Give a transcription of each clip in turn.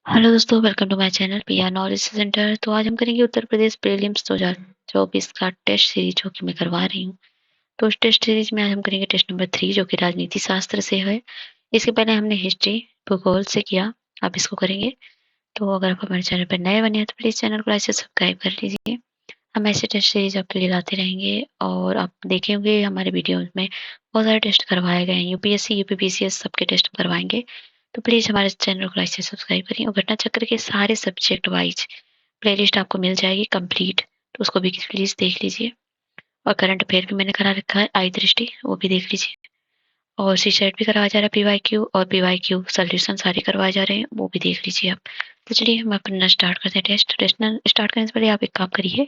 Hello दोस्तों, welcome to my channel PR knowledge centre. तो आज हम करेंगे उत्तर प्रदेश प्रीलिम्स 2024 का टेस्ट सीरीज जो कि मैं करवा रही हूँ। तो उस टेस्ट सीरीज में आज हम करेंगे टेस्ट नंबर 3 जो कि राजनीति शास्त्र से है। इसके पहले हमने हिस्ट्री भूगोल से किया, आप इसको करेंगे। तो अगर आप हमारे चैनल पर नए बने हैं तो प्लीज़ चैनल को लाइक से सब्सक्राइब कर लीजिए। हम ऐसे टेस्ट सीरीज आपके लिए लाते रहेंगे और आप देखे होंगे हमारे वीडियोज में बहुत सारे टेस्ट करवाए गए हैं। यूपीएससी यूपीपीसीएस सबके टेस्ट करवाएंगे। तो प्लीज़ हमारे चैनल को लाइक से सब्सक्राइब करिए और घटना चक्र के सारे सब्जेक्ट वाइज प्लेलिस्ट आपको मिल जाएगी कंप्लीट। तो उसको भी प्लीज़ देख लीजिए। और करंट अफेयर भी मैंने करा रखा है, आई दृष्टि, वो भी देख लीजिए। और सी सेट भी करवाया जा रहा है, पीवाईक्यू और पीवाईक्यू सोल्यूशन सारे करवाए जा रहे हैं, वो भी देख लीजिए आप। तो चलिए हम अपना स्टार्ट करते हैं टेस्ट स्टार्ट करने से पहले आप एक काम करिए,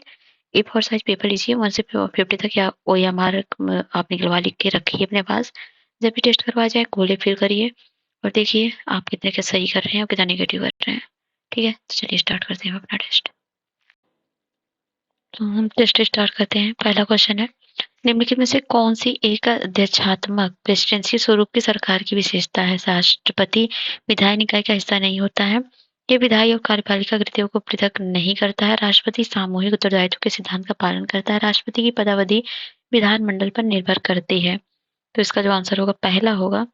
ए फोर साइज पेपर लीजिए 1 से 50 तक, या OMR आप निकलवा लिख के रखिए अपने पास। जब भी टेस्ट करवाया जाए गोले फिल करिए और देखिए आप कितने का सही कर रहे हैं और कितना नेगेटिव कर रहे हैं। ठीक है, तो चलिए स्टार्ट करते हैं अपना टेस्ट। तो हम टेस्ट स्टार्ट करते हैं। पहला क्वेश्चन है, निम्नलिखित में से कौन सी एक अध्यक्षात्मक प्रेसिडेंसी स्वरूप की सरकार की विशेषता है? राष्ट्रपति विधायी निकाय का हिस्सा नहीं होता है, ये विधायी और कार्यपालिका कृतियों को पृथक नहीं करता है, राष्ट्रपति सामूहिक उत्तरदायित्व के सिद्धांत का पालन करता है, राष्ट्रपति की पदावधि विधानमंडल पर निर्भर करती है। तो इसका जो आंसर होगा पहला होगा,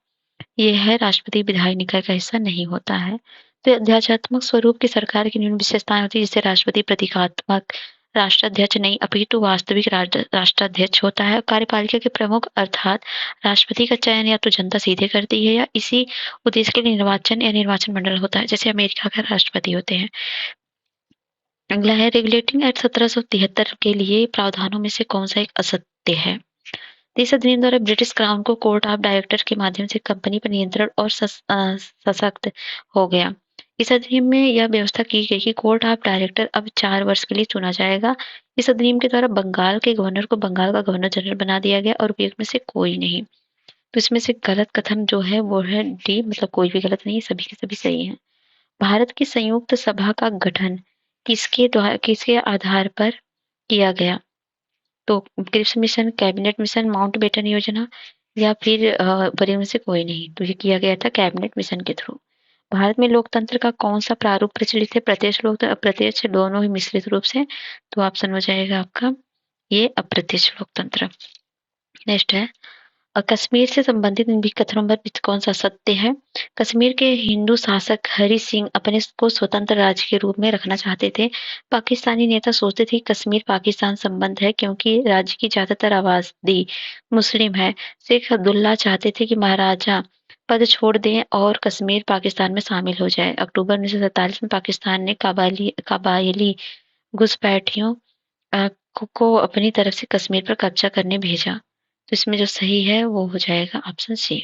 ये है राष्ट्रपति विधायी निकाय का हिस्सा नहीं होता है। तो अध्यात्मक स्वरूप की सरकार की निम्न विशेषताएं होती है, जिससे राष्ट्रपति प्रतीकात्मक राष्ट्राध्यक्ष नहीं अपितु वास्तविक राष्ट्राध्यक्ष होता है। कार्यपालिका के प्रमुख अर्थात राष्ट्रपति का चयन या तो जनता सीधे करती है या इसी उद्देश्य के लिए निर्वाचन या निर्वाचन मंडल होता है, जैसे अमेरिका का राष्ट्रपति होते हैं। अगला है, रेगुलेटिंग एक्ट 1773 के लिए प्रावधानों में से कौन सा एक असत्य है? इस अधिनियम द्वारा ब्रिटिश क्राउन को कोर्ट ऑफ डायरेक्टर के माध्यम से कंपनी पर नियंत्रण और सशक्त हो गया। इस अधिनियम में यह व्यवस्था की गई कि कोर्ट ऑफ डायरेक्टर अब 4 वर्ष के लिए चुना जाएगा। इस अधिनियम के द्वारा बंगाल के गवर्नर को बंगाल का गवर्नर जनरल बना दिया गया और उपयुक्त में से कोई नहीं। तो इसमें से गलत कथन जो है वो है डी, मतलब कोई भी गलत नहीं, सभी के सभी सही है। भारत की संयुक्त सभा का गठन किसके आधार पर किया गया? तो Cripps mission, cabinet mission, Mountbatten योजना या फिर परियों में से कोई नहीं। तो ये किया गया था कैबिनेट मिशन के थ्रू। भारत में लोकतंत्र का कौन सा प्रारूप प्रचलित है? प्रत्यक्ष लोकतंत्र, अप्रत्यक्ष, दोनों ही मिश्रित रूप से। तो ऑप्शन हो जाएगा आपका ये अप्रत्यक्ष लोकतंत्र। नेक्स्ट है, कश्मीर से संबंधित निम्नलिखित कथनों पर कौन सा सत्य है? कश्मीर के हिंदू शासक हरि सिंह अपने को स्वतंत्र राज्य के रूप में रखना चाहते थे। पाकिस्तानी नेता सोचते थे कि कश्मीर पाकिस्तान संबंध है क्योंकि राज्य की ज्यादातर आबादी मुस्लिम है। शेख अब्दुल्ला चाहते थे कि महाराजा पद छोड़ दें और कश्मीर पाकिस्तान में शामिल हो जाए। अक्टूबर 1947 में पाकिस्तान ने कबायली घुसपैठियों को अपनी तरफ से कश्मीर पर कब्जा करने भेजा। तो इसमें जो सही है वो हो जाएगा ऑप्शन सी।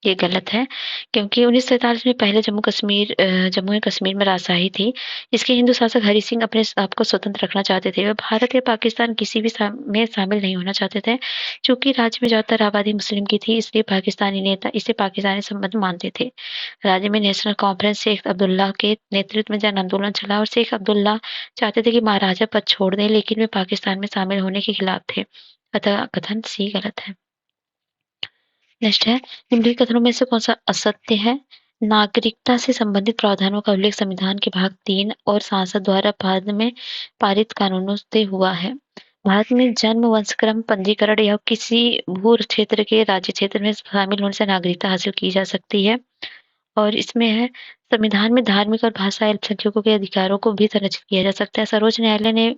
ये गलत है क्योंकि 1947 में पहले जम्मू एंड कश्मीर में राजशाही थी। इसके हिंदू शासक हरि सिंह अपने आप को स्वतंत्र रखना चाहते थे। वह भारत या पाकिस्तान किसी भी में शामिल नहीं होना चाहते थे। चूंकि राज्य में ज्यादातर आबादी मुस्लिम की थी, इसलिए पाकिस्तानी नेता इसे पाकिस्तानी संबंध मानते थे। राज्य में नेशनल कॉन्फ्रेंस शेख अब्दुल्ला के नेतृत्व में जन आंदोलन चला और शेख अब्दुल्ला चाहते थे कि महाराजा पद छोड़ दें, लेकिन वे पाकिस्तान में शामिल होने के खिलाफ थे। अतः कथन सी गलत है। नेक्स्ट है, निम्नलिखित कथनों में से कौन सा असत्य है? नागरिकता से संबंधित प्रावधानों का उल्लेख संविधान के भाग 3 और संसद द्वारा बाद में पारित कानूनों से हुआ है। भारत में जन्म, वंशक्रम, पंजीकरण या किसी भू क्षेत्र के राज्य क्षेत्र में शामिल होने से नागरिकता हासिल की जा सकती है। और इसमें है, संविधान में धार्मिक और भाषा अल्पसंख्यकों के अधिकारों को भी संरक्षित किया जा सकता है। सर्वोच्च न्यायालय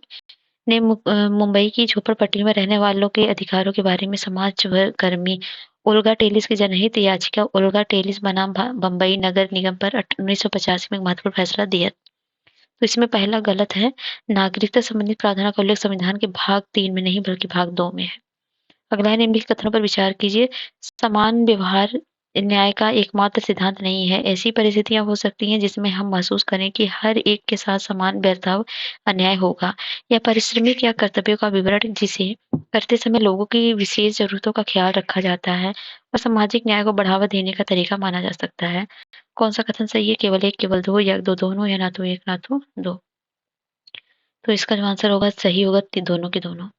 ने मुंबई की झोपड़पट्टी में रहने वालों के अधिकारों के बारे में समाज कर्मी ओल्गा टेलिस की जनहित याचिका ओल्गा टेलिस बनाम बम्बई नगर निगम पर 1985 में एक महत्वपूर्ण फैसला दिया। तो इसमें पहला गलत है, नागरिकता संबंधित प्रावधानों का उल्लेख संविधान के भाग 3 में नहीं बल्कि भाग 2 में है। अगला है, निम्नलिखित कथनों पर विचार कीजिए। समान व्यवहार न्याय का एकमात्र सिद्धांत नहीं है। ऐसी परिस्थितियां हो सकती हैं जिसमें हम महसूस करें कि हर एक के साथ समान बर्ताव अन्याय होगा। यह पारिश्रमिक या कर्तव्यों का विवरण जिसे करते समय लोगों की विशेष जरूरतों का ख्याल रखा जाता है और सामाजिक न्याय को बढ़ावा देने का तरीका माना जा सकता है। कौन सा कथन सही है? केवल एक, केवल दो, या दो दोनों, या ना तो एक ना तो दो। तो इसका जो आंसर होगा सही होगा दोनों के दोनों।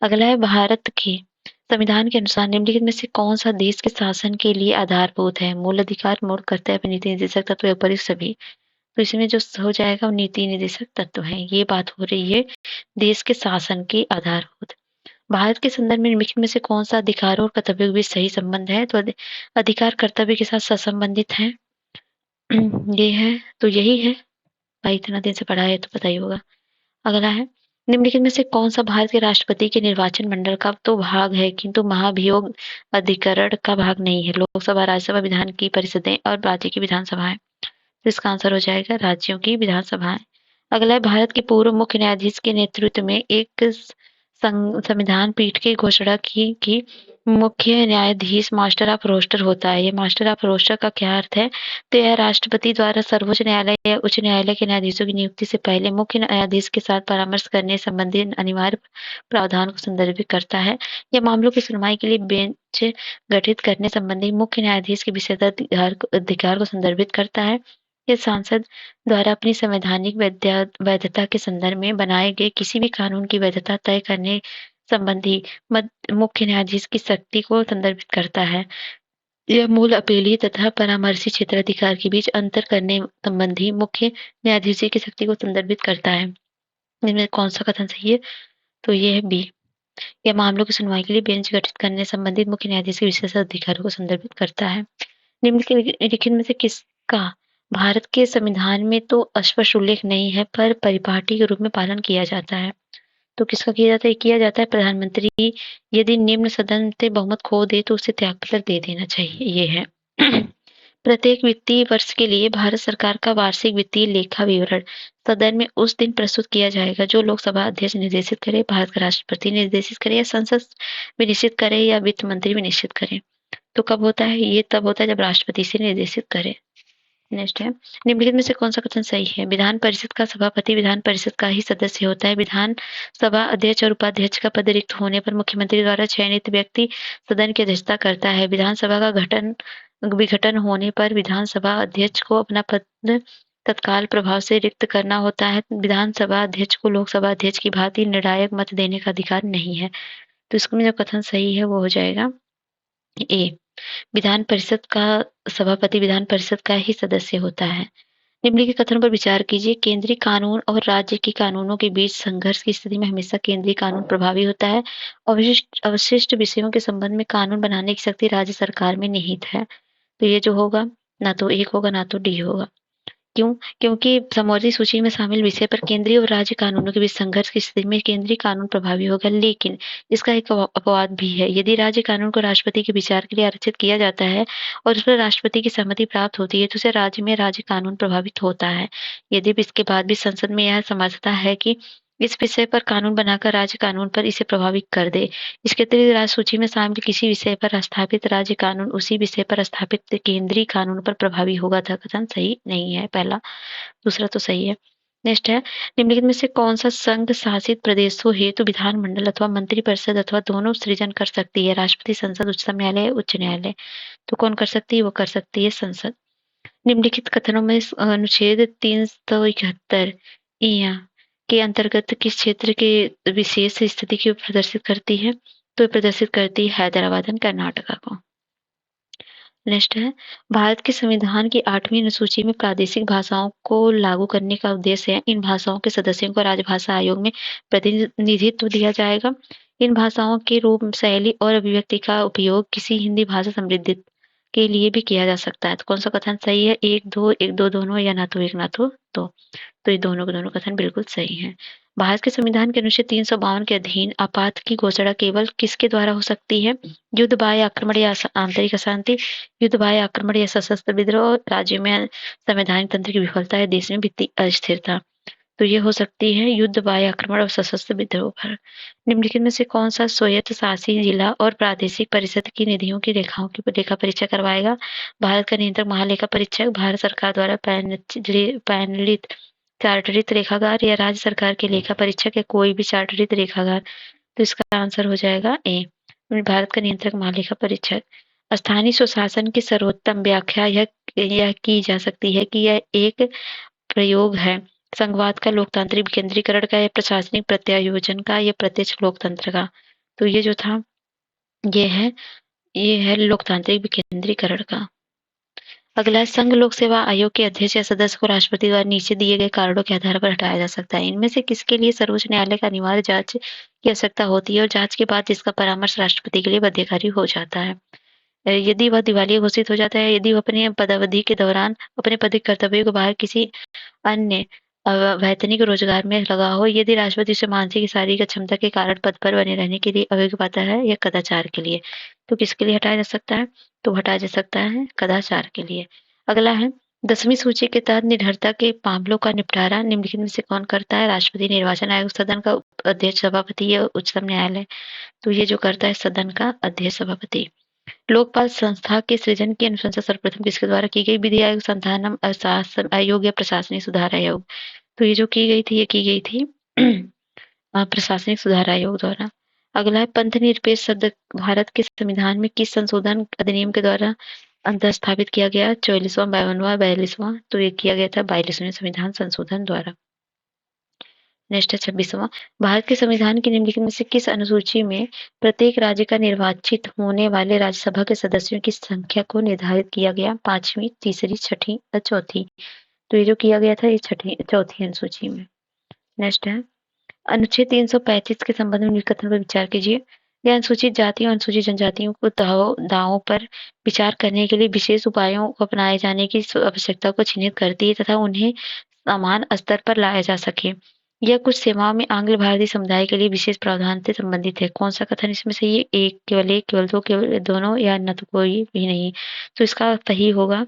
अगला है, भारत के संविधान के अनुसार निम्नलिखित में से कौन सा देश के शासन के लिए आधारभूत है? मूल अधिकार, मूल कर्तव्य, नीति निर्देशक तत्व या उपरि सभी। तो इसमें जो हो जाएगा वो नीति निर्देशक तत्व है। ये बात हो रही है देश के शासन के आधारभूत। भारत के संदर्भ में निम्नलिखित में से कौन सा अधिकारों और कर्तव्यों के बीच सही संबंध है? तो अधिकार कर्तव्य के साथ सहसंबंधित है। ये है, तो यही है। भाई इतना दिन से पढ़ा है तो पता ही होगा। अगला है, निम्नलिखित में से कौन सा भारत के राष्ट्रपति के निर्वाचन मंडल का तो भाग है किंतु महाभियोग अधिकरण का भाग नहीं है? लोकसभा, राज्यसभा, विधान की परिषदें और राज्य की विधानसभाएं। तो इसका आंसर हो जाएगा राज्यों की विधानसभाएं। अगला है, भारत के पूर्व मुख्य न्यायाधीश के नेतृत्व में एक संविधान पीठ की घोषणा की मुख्य न्यायाधीश मास्टर ऑफ रोस्टर होता है। ये मास्टर ऑफ रोस्टर का क्या अर्थ है? तो यह राष्ट्रपति द्वारा सर्वोच्च न्यायालय या उच्च न्यायालय के न्यायाधीशों की नियुक्ति से पहले मुख्य न्यायाधीश के साथ परामर्श करने संबंधी अनिवार्य प्रावधान को संदर्भित करता है। यह मामलों की सुनवाई के लिए बेंच गठित करने संबंधी मुख्य न्यायाधीश के विशेषाधिकार को संदर्भित करता है। यह सांसद द्वारा अपनी संवैधानिक वैधता के संदर्भ में बनाए गए किसी भी कानून की वैधता तय करने संबंधी मुख्य न्यायाधीश की शक्ति को संदर्भित करता है। यह मूल अपीलीय तथा परामर्शी क्षेत्राधिकार के बीच अंतर करने संबंधी मुख्य न्यायाधीश की शक्ति को संदर्भित करता है। इनमें कौन सा कथन सही है? तो ये है बी। यह मामलों की सुनवाई के लिए बेंच गठित करने संबंधित मुख्य न्यायाधीश के विशेष अधिकारों को संदर्भित करता है। निम्नलिखित में से किसका भारत के संविधान में तो स्पष्ट उल्लेख नहीं है पर परिपाटी के रूप में पालन किया जाता है? तो किसका किया जाता है? किया जाता है प्रधानमंत्री यदि निम्न सदन से बहुमत खो दे तो उसे त्यागपत्र दे देना चाहिए। ये है। प्रत्येक वित्तीय वर्ष के लिए भारत सरकार का वार्षिक वित्तीय लेखा विवरण सदन में उस दिन प्रस्तुत किया जाएगा जो लोकसभा अध्यक्ष निर्देशित करे, भारत का राष्ट्रपति निर्देशित करे या संसद भी निश्चित करे या वित्त मंत्री भी निश्चित करे। तो कब होता है? ये तब होता है जब राष्ट्रपति से निर्देशित करे। नेक्स्ट है, निम्नलिखित में से कौन सा कथन सही है? विधान परिषद का सभापति विधान परिषद का ही सदस्य होता है। विधान सभा अध्यक्ष और उपाध्यक्ष का पद रिक्त होने पर मुख्यमंत्री द्वारा चयनित व्यक्ति सदन की अध्यक्षता करता है। विधानसभा का विघटन होने पर विधानसभा अध्यक्ष को अपना पद तत्काल प्रभाव से रिक्त करना होता है। विधानसभा अध्यक्ष को लोकसभा अध्यक्ष की भांति निर्णायक मत देने का अधिकार नहीं है। तो इसमें जो कथन सही है वो हो जाएगा ए। विधान परिषद का सभापति विधान परिषद का ही सदस्य होता है। निम्नलिखित कथनों पर विचार कीजिए। केंद्रीय कानून और राज्य के कानूनों के बीच संघर्ष की स्थिति में हमेशा केंद्रीय कानून प्रभावी होता है। अवशिष्ट विषयों के संबंध में कानून बनाने की शक्ति राज्य सरकार में निहित है। तो ये जो होगा ना तो एक होगा ना तो डी होगा। क्यों? क्योंकि समवर्ती सूची में शामिल विषय पर केंद्रीय और राज्य कानूनों के बीच संघर्ष की स्थिति में केंद्रीय कानून प्रभावी होगा। लेकिन इसका एक अपवाद भी है। यदि राज्य कानून को राष्ट्रपति के विचार के लिए आरक्षित किया जाता है और उस पर राष्ट्रपति की सहमति प्राप्त होती है तो उसे राज्य में राज्य कानून प्रभावित होता है। यद्यपि इसके बाद भी संसद में यह समझता है कि इस विषय पर कानून बनाकर राज्य कानून पर इसे प्रभावित कर दे। इसके अतिरिक्त राज्य सूची में शामिल किसी विषय पर स्थापित राज्य कानून उसी विषय पर स्थापित केंद्रीय कानून पर प्रभावी होगा। था कथन सही नहीं है पहला, दूसरा तो सही है। नेक्स्ट है, निम्नलिखित में से कौन सा संघ शासित प्रदेशों हेतु विधानमंडल अथवा मंत्रिपरिषद अथवा दोनों सृजन कर सकती है? राष्ट्रपति, संसद, उच्चतम न्यायालय, उच्च न्यायालय। तो कौन कर सकती है? वो कर सकती है संसद। निम्नलिखित कथनों में अनुच्छेद 371 के अंतर्गत किस क्षेत्र के विशेष स्थिति को प्रदर्शित करती है? तो प्रदर्शित करती है हैदराबाद एंड कर्नाटका को। नेक्स्ट है, भारत के संविधान की 8वीं अनुसूची में प्रादेशिक भाषाओं को लागू करने का उद्देश्य है। इन भाषाओं के सदस्यों को राजभाषा आयोग में प्रतिनिधित्व दिया जाएगा। इन भाषाओं के रूप, शैली और अभिव्यक्ति का उपयोग किसी हिंदी भाषा समृद्ध के लिए भी किया जा सकता है। तो कौन सा कथन सही है? एक दो दोनों या ना तो एक ना तो दो। तो ये दोनों के दोनों कथन बिल्कुल सही है। भारत के संविधान के अनुच्छेद 352 के अधीन आपात की घोषणा केवल किसके द्वारा हो सकती है? युद्ध, बाह्य आक्रमण या आंतरिक अशांति, युद्ध, बाह्य आक्रमण या सशस्त्र विद्रोह, राज्य में संवैधानिक तंत्र की विफलता है, देश में वित्तीय अस्थिरता। तो ये हो सकती है युद्ध, बाह्य आक्रमण और सशस्त्र विद्रोह पर। निम्नलिखित में से कौन सा स्वायत्त शासी जिला और प्रादेशिक परिषद की निधियों की रेखाओं की लेखा परीक्षा करवाएगा? भारत का नियंत्रक महालेखा परीक्षक, भारत सरकार द्वारा पैनलित चार्टरित लेखागार या राज्य सरकार के लेखा परीक्षक या कोई भी चार्टरित लेखागार। तो इसका आंसर हो जाएगा ए, भारत का नियंत्रक महालेखा परीक्षक। स्थानीय स्वशासन की सर्वोत्तम व्याख्या यह की जा सकती है कि यह एक प्रयोग है संघवाद का, लोकतांत्रिक विकेंद्रीकरण का, या प्रशासनिक प्रत्यायोजन का, या प्रत्यक्ष लोकतंत्र का। तो ये जो था ये है लोकतांत्रिक विकेंद्रीकरण का। अगला है संघ लोक सेवा आयोग के अध्यक्ष या सदस्य को राष्ट्रपति द्वारा नीचे दिए गए कारणों के आधार पर हटाया जा सकता है। इनमें से किसके लिए सर्वोच्च न्यायालय का अनिवार्य जांच की आवश्यकता होती है और जांच के बाद जिसका परामर्श राष्ट्रपति के लिए बाध्यकारी हो जाता है। यदि वह दिवालिया घोषित हो जाता है, यदि वह अपने पदावधि के दौरान अपने पद कर्तव्यों के बाहर किसी अन्य वैतनिक रोजगार में लगा हो, यदि राष्ट्रपति उसे मानसिक शारीरिक अक्षमता के कारण पद पर बने रहने के लिए अयोग्य पाता है या कदाचार के लिए, तो किसके लिए हटाया जा सकता है? तो हटाया जा सकता है कदाचार के लिए। अगला है 10वीं सूची के तहत निडरता के मामलों का निपटारा निम्नलिखित में से कौन करता है? राष्ट्रपति, निर्वाचन आयोग, सदन का अध्यक्ष, सभापति या उच्चतम न्यायालय। तो ये जो करता है सदन का अध्यक्ष, सभापति। लोकपाल संस्था के सृजन की अनुशंसा सर्वप्रथम किसके द्वारा की गई? विधि आयोग, संधानम आयोग या प्रशासनिक सुधार आयोग। तो ये जो की गई थी, ये की गई थी प्रशासनिक सुधार आयोग द्वारा। अगला है पंथ निरपेक्ष शब्द भारत के संविधान में किस संशोधन अधिनियम के द्वारा अंतर स्थापित किया गया? 44वां, 52वां, 42वां। तो ये किया गया था 42वें संविधान संशोधन द्वारा। नेक्स्ट है 26वां। भारत के संविधान की निम्नलिखित में से किस अनुसूची में प्रत्येक राज्य का निर्वाचित होने वाले राज्यसभा के सदस्यों की संख्या को निर्धारित किया गया? 5वीं, तीसरी, छठी या चौथी। तो ये जो किया गया था ये चौथी अनुसूची में। नेक्स्ट है अनुच्छेद 335 के संबंध में कथन पर विचार कीजिए। यह अनुसूचित जातियों और अनुसूचित जनजातियों को दावों पर विचार करने के लिए विशेष उपायों को अपनाए जाने की आवश्यकता को चिन्हित करती है तथा उन्हें समान स्तर पर लाया जा सके। यह कुछ सेवाओं में आंग्ल भारतीय समुदाय के लिए विशेष प्रावधान से संबंधित है। कौन सा कथन इसमें से ये? एक, केवल दो, केवल दोनों या न तो कोई भी नहीं। तो इसका सही होगा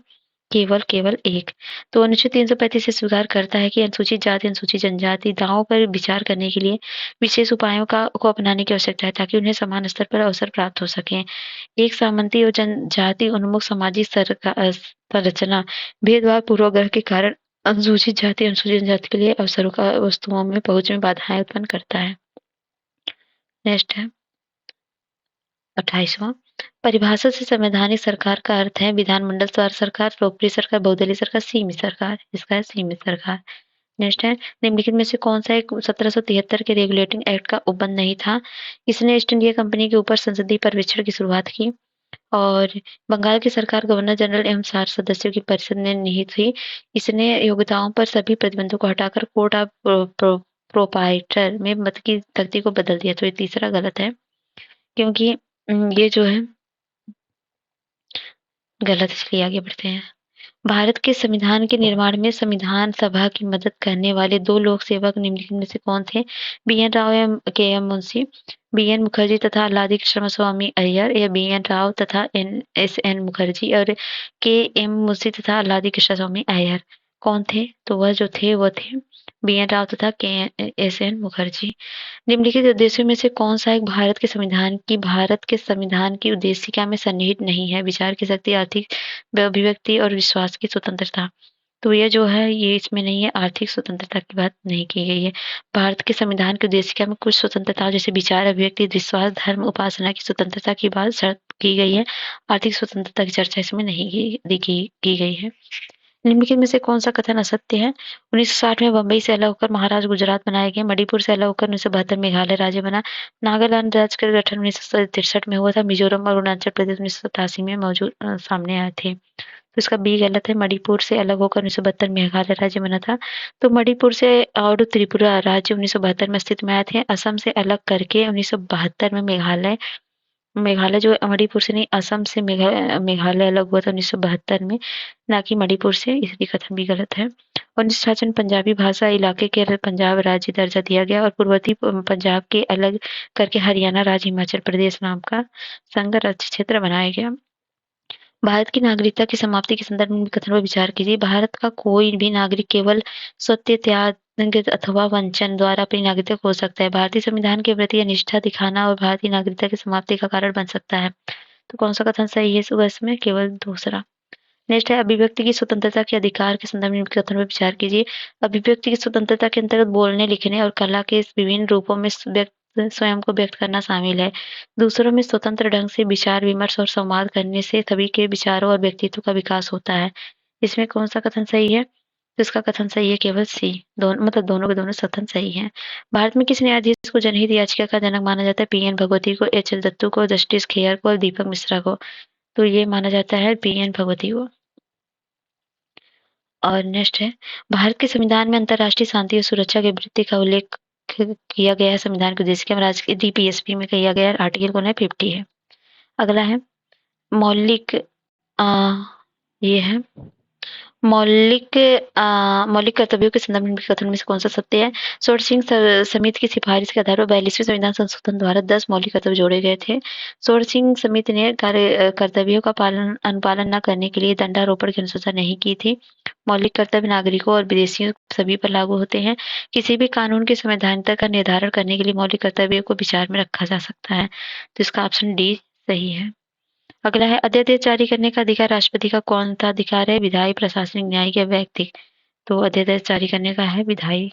केवल एक। तो अनुच्छेद 335 से स्वीकार करता है कि अनुसूचित जाति, अनुसूचित जनजाति दावों पर विचार करने के लिए विशेष उपायों को अपनाने की आवश्यकता है ताकि उन्हें समान स्तर पर अवसर प्राप्त हो सके। एक सामंती और जनजाति उन्मुख सामाजिक संरचना भेदभाव पूर्वाग्रह के कारण अनुसूचित जाति, अनुसूचित जनजाति के लिए अवसरों का वस्तुओं में पहुंच में बाधाएं उत्पन्न करता है। नेक्स्ट है 28वां। परिभाषा से संवैधानिक सरकार का अर्थ है विधानमंडल द्वारा सरकार, लोकप्रिय सरकार, बहुदलीय सरकार, सीमित सरकार। इसका है सीमित सरकार। नेक्स्ट है निम्नलिखित में से कौन सा एक 1773 के रेगुलेटिंग एक्ट का उपबंध नहीं था? इसने ईस्ट इंडिया कंपनी के ऊपर संसदीय पर्यवेक्षण की शुरुआत की और बंगाल की सरकार गवर्नर जनरल एवं 60 सदस्यों की परिषद ने निहित हुई। इसने योग्यताओं पर सभी प्रतिबंधों को हटाकर कोर्ट ऑफ प्रोपाइटर में मत की तख्ती को बदल दिया। तो ये तीसरा गलत है क्योंकि ये जो है गलत, इसलिए आगे बढ़ते हैं। भारत के संविधान के निर्माण में संविधान सभा की मदद करने वाले 2 लोक सेवक निम्नलिखित में से कौन थे? बी.एन. राव एवं के.एम. मुंशी, बी.एन. मुखर्जी तथा अल्लादी कृष्णस्वामी अय्यर या बी.एन. राव तथा एस.एन. मुखर्जी और के.एम. मुंशी तथा अल्लादी कृष्णस्वामी अय्यर। कौन थे? तो वह जो थे वो थे बी.एन. राव तथा एस.एन. मुखर्जी। निम्नलिखित उद्देश्यों में से कौन सा एक भारत के संविधान की उद्देशिका में सन्निहित नहीं है? विचार की शक्ति, आर्थिक अभिव्यक्ति और विश्वास की स्वतंत्रता। तो ये जो है ये इसमें नहीं है, आर्थिक स्वतंत्रता की बात नहीं की गई है। भारत के संविधान की उद्देशिका में कुछ स्वतंत्रता जैसे विचार, अभिव्यक्ति, विश्वास, धर्म, उपासना की स्वतंत्रता की बात शर्त की गई है। आर्थिक स्वतंत्रता की चर्चा इसमें नहीं की गई है। निम्नलिखित में से कौन सा कथन असत्य है? 1960 में बंबई से अलग होकर महाराष्ट्र गुजरात बनाए गए, मणिपुर से अलग होकर 1972 मेघालय राज्य बना, नागालैंड राज्य का गठन 1963 में हुआ था, मिजोरम और अरुणाचल प्रदेश 1987 में मौजूद सामने आए थे। तो इसका बी गलत है। मणिपुर से अलग होकर 1972 मेघालय राज्य बना था। तो मणिपुर से और त्रिपुरा राज्य 1972 में अस्तित्व में आए थे। असम से अलग करके 1972 में मेघालय जो मणिपुर से नहीं, असम से मेघालय अलग हुआ था 1972 में, ना कि मणिपुर से, इसलिए कथन भी गलत है। 1966 में पंजाबी भाषा इलाके के पंजाब राज्य दर्जा दिया गया और पूर्ववर्ती पंजाब के अलग करके हरियाणा राज्य हिमाचल प्रदेश नाम का संघ राज्य क्षेत्र बनाया गया। भारत की नागरिकता की समाप्ति के संदर्भ में कथन पर विचार कीजिए। भारत का कोई भी नागरिक केवल सत्य त्याग अथवा वंचन द्वारा अपनी नागरिकता खो सकता है। भारतीय संविधान के प्रति अनिष्ठा दिखाना और भारतीय नागरिकता की समाप्ति का कारण बन सकता है। तो कौन सा कथन सही है इसमें? केवल दूसरा। नेक्स्ट है अभिव्यक्ति की स्वतंत्रता के अधिकार के संदर्भ में कथन पर विचार कीजिए। अभिव्यक्ति की स्वतंत्रता के अंतर्गत बोलने, लिखने और कला के विभिन्न रूपों में स्वयं को व्यक्त करना शामिल है। दूसरों में स्वतंत्र ढंग से विचार विमर्श और संवाद करने से सभी के विचारों और व्यक्तित्व का विकास होता है। इसमें कौन सा कथन सही है? तो इसका कथन सही है केवल सी। दोनों के दोनों कथन सही हैं। भारत में किस न्यायाधीश को जनहित याचिका का जनक माना जाता है? पी.एन. भगवती को, एच.एल. दत्तू को, जस्टिस खेयर को और दीपक मिश्रा को। तो ये माना जाता है पी.एन. भगवती को। और नेक्स्ट है, भारत के संविधान में अंतर्राष्ट्रीय शांति और सुरक्षा की वृत्ति का उल्लेख किया गया है संविधान के उद्देश्य के राज्य के डीपीएसपी में किया गया आर्टिकल कौन है 50 है। अगला है मौलिक ये है मौलिक मौलिक कर्तव्यों के संदर्भ में कथन में से कौन सा सत्य है? सोर सिंह समिति की सिफारिश के आधार पर 42वें संविधान संशोधन द्वारा 10 मौलिक कर्तव्य जोड़े गए थे। सोर सिंह समिति ने कर्तव्यों का अनुपालन न करने के लिए दंडारोपण की अनुशंसा नहीं की थी। मौलिक कर्तव्य नागरिकों और विदेशियों सभी पर लागू होते हैं। किसी भी कानून की संवैधानिकता का निर्धारण करने के लिए मौलिक कर्तव्यों को विचार में रखा जा सकता है। तो इसका ऑप्शन डी सही है। अगला है अध्यादेश जारी करने का अधिकार राष्ट्रपति का कौन सा अधिकार है? विधायी, प्रशासनिक, न्यायिक या वैयक्तिक? तो अध्यादेश जारी करने का है विधायी।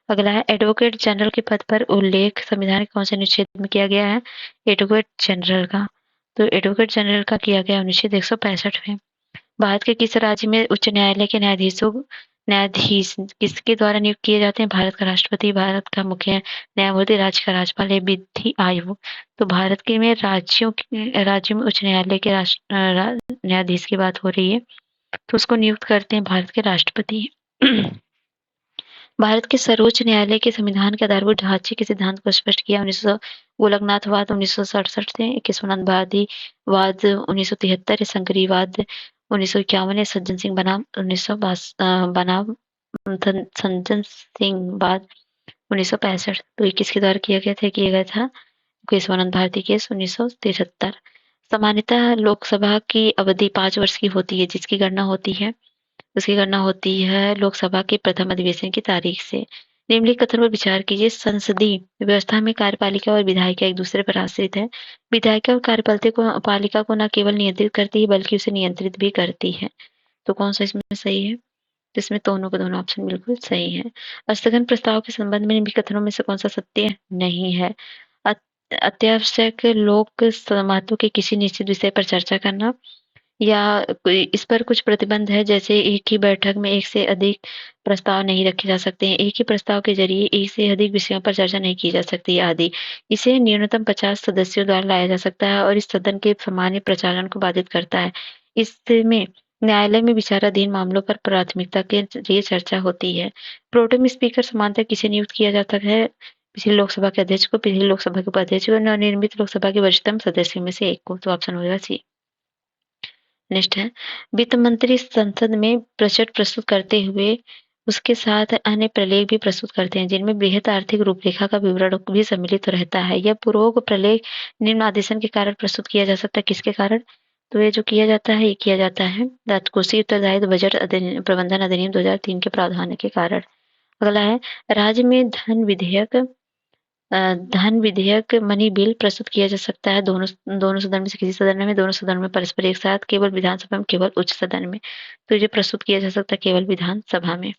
अगला है एडवोकेट जनरल के पद पर उल्लेख संविधान के कौन से अनुच्छेद में किया गया है? एडवोकेट जनरल का। तो एडवोकेट जनरल का किया गया अनुच्छेद 165 में। भारत के किस राज्य में उच्च न्यायालय के न्यायाधीश किसके द्वारा नियुक्त किए जाते हैं? भारत का राष्ट्रपति, भारत का मुख्य न्यायमूर्ति, राज्य का राज्यपाल या विधि आयोग? तो भारत के में राज्यों में उच्च न्यायालय के न्यायाधीश की बात हो रही है, तो उसको नियुक्त करते हैं भारत के राष्ट्रपति। भारत के सर्वोच्च न्यायालय के संविधान के आधारभूत ढांचे के सिद्धांत को स्पष्ट किया 1900 गोलकनाथवाद 1967 से, केशवनंद वाद 1973, संकरीवाद 1951, सज्जन सिंह बनाम 1965। तो ये किसके द्वारा किया गया था? केशवानंद भारती केस 1973। सामान्यतः लोकसभा की अवधि 5 वर्ष की होती है, जिसकी गणना होती है लोकसभा के प्रथम अधिवेशन की तारीख से। निम्नलिखित कथन पर विचार कीजिए, संसदीय व्यवस्था में कार्यपालिका और विधायिका एक दूसरे पर आश्रित है। विधायिका और कार्यपालिका को न केवल नियंत्रित करती है बल्कि उसे नियंत्रित भी करती है। तो कौन सा इसमें सही है? इसमें दोनों के दोनों ऑप्शन बिल्कुल सही है। स्थगन प्रस्ताव के संबंध में निम्नलिखित कथनों में से कौन सा सत्य नहीं है? अत्यावश्यक लोक महत्व के किसी निश्चित विषय पर चर्चा करना, या इस पर कुछ प्रतिबंध है, जैसे एक ही बैठक में एक से अधिक प्रस्ताव नहीं रखे जा सकते हैं, एक ही प्रस्ताव के जरिए एक से अधिक विषयों पर चर्चा नहीं की जा सकती आदि। इसे न्यूनतम 50 सदस्यों द्वारा लाया जा सकता है और इस सदन के सामान्य प्रचालन को बाधित करता है। इसमें न्यायालय में विचाराधीन मामलों पर प्राथमिकता के लिए चर्चा होती है। प्रोटेम स्पीकर समानतः किसे नियुक्त किया जाता है? पिछली लोकसभा के अध्यक्ष को, पिछली लोकसभा के उपाध्यक्ष को, नवनिर्मित लोकसभा के वरिष्ठतम सदस्यों में से एक को। तो ऑप्शन होगा सी। नेक्स्ट है, वित्त मंत्री संसद में बजट प्रस्तुत करते हुए उसके साथ अन्य प्रलेख भी प्रस्तुत करते हैं, जिनमें बृहत आर्थिक रूपरेखा का विवरण भी सम्मिलित रहता है। यह पूर्वोक्त प्रलेख निम्न आदेशन के कारण प्रस्तुत किया जा सकता है, किसके कारण? तो ये जो किया जाता है, ये किया जाता है राजकोषीय उत्तरदायित्व बजट प्रबंधन अधिनियम 2003 के प्रावधान के कारण। अगला है, राज्य में धन विधेयक मनी बिल प्रस्तुत किया जा सकता है दोनों सदन में से किसी सदन में, दोनों सदन में परस्पर एक साथ, केवल विधानसभा में, केवल उच्च सदन में। तो ये प्रस्तुत किया जा सकता है केवल विधानसभा में।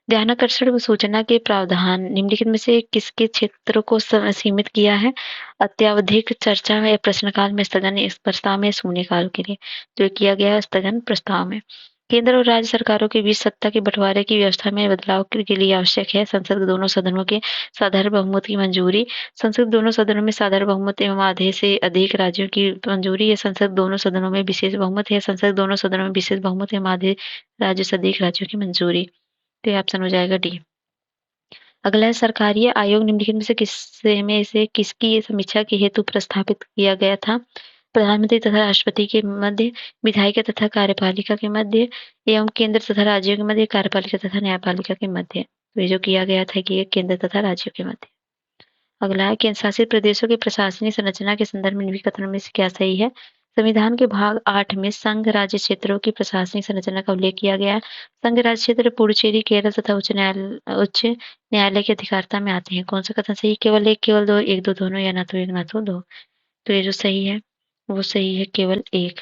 ध्यानाकर्षण व सूचना के प्रावधान निम्नलिखित में से किसके क्षेत्र को सीमित किया है? अत्यावधिक चर्चा या प्रश्नकाल में स्थगन, इस प्रस्ताव में शून्यकाल के लिए। तो ये किया गया स्थगन प्रस्ताव में। केंद्र और राज्य सरकारों के बीच सत्ता के बंटवारे की व्यवस्था में बदलाव के लिए आवश्यक है संसद के दोनों सदनों के साधारण बहुमत की मंजूरी। संसद दोनों सदनों में साधारण बहुमत एवं आधे से अधिक राज्यों की मंजूरी, या संसद दोनों सदनों में विशेष बहुमत, या संसद दोनों सदनों में विशेष बहुमत एवं आधे राज्यों से अधिक राज्यों की मंजूरी। तो ये ऑप्शन हो जाएगा डी। अगला है, सरकारी आयोग निम्नलिखित में से किसकी समीक्षा के हेतु प्रस्थापित किया गया था? प्रधानमंत्री तथा राष्ट्रपति के मध्य, विधायिका तथा कार्यपालिका के मध्य, एवं केंद्र तथा राज्यों के मध्य, कार्यपालिका तथा न्यायपालिका के मध्य। तो ये जो किया गया था कि ये केंद्र तथा राज्यों के मध्य। अगला है, केंद्र शासित प्रदेशों की प्रशासनिक संरचना के संदर्भ में निम्नलिखित कथनों में से क्या सही है? संविधान के भाग 8 में संघ राज्य क्षेत्रों की प्रशासनिक संरचना का उल्लेख किया गया है। संघ राज्य क्षेत्र पुडुचेरी, केरल तथा उच्च न्यायालय के अधिकारता में आते हैं। कौन सा कथन सही? केवल एक, केवल दो, एक दो दोनों, या ना तो एक ना तो दो। तो ये जो सही है वो सही है केवल एक।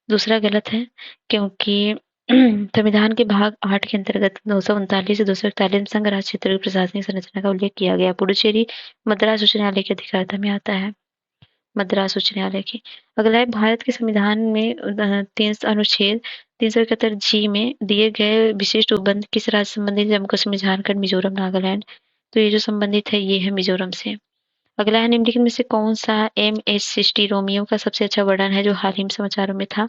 दूसरा गलत है, क्योंकि संविधान के भाग 8 के अंतर्गत 239 से 241 में संघ राज्य क्षेत्र की प्रशासनिक संरचना का उल्लेख किया गया। पुडुचेरी मद्रास उच्च न्यायालय के अधिकारता में आता है, मद्रास उच्च न्यायालय की। अगला है, भारत के संविधान में अनुच्छेद 371 जी में दिए गए विशिष्ट उपबंध किस राज्य संबंधित? जम्मू कश्मीर, झारखंड, मिजोरम, नागालैंड। तो ये जो संबंधित है ये है मिजोरम से। अगला है, निम्नलिखित में से कौन सा MH60 रोमियो का सबसे अच्छा वर्णन है जो हाल ही में समाचारों में था?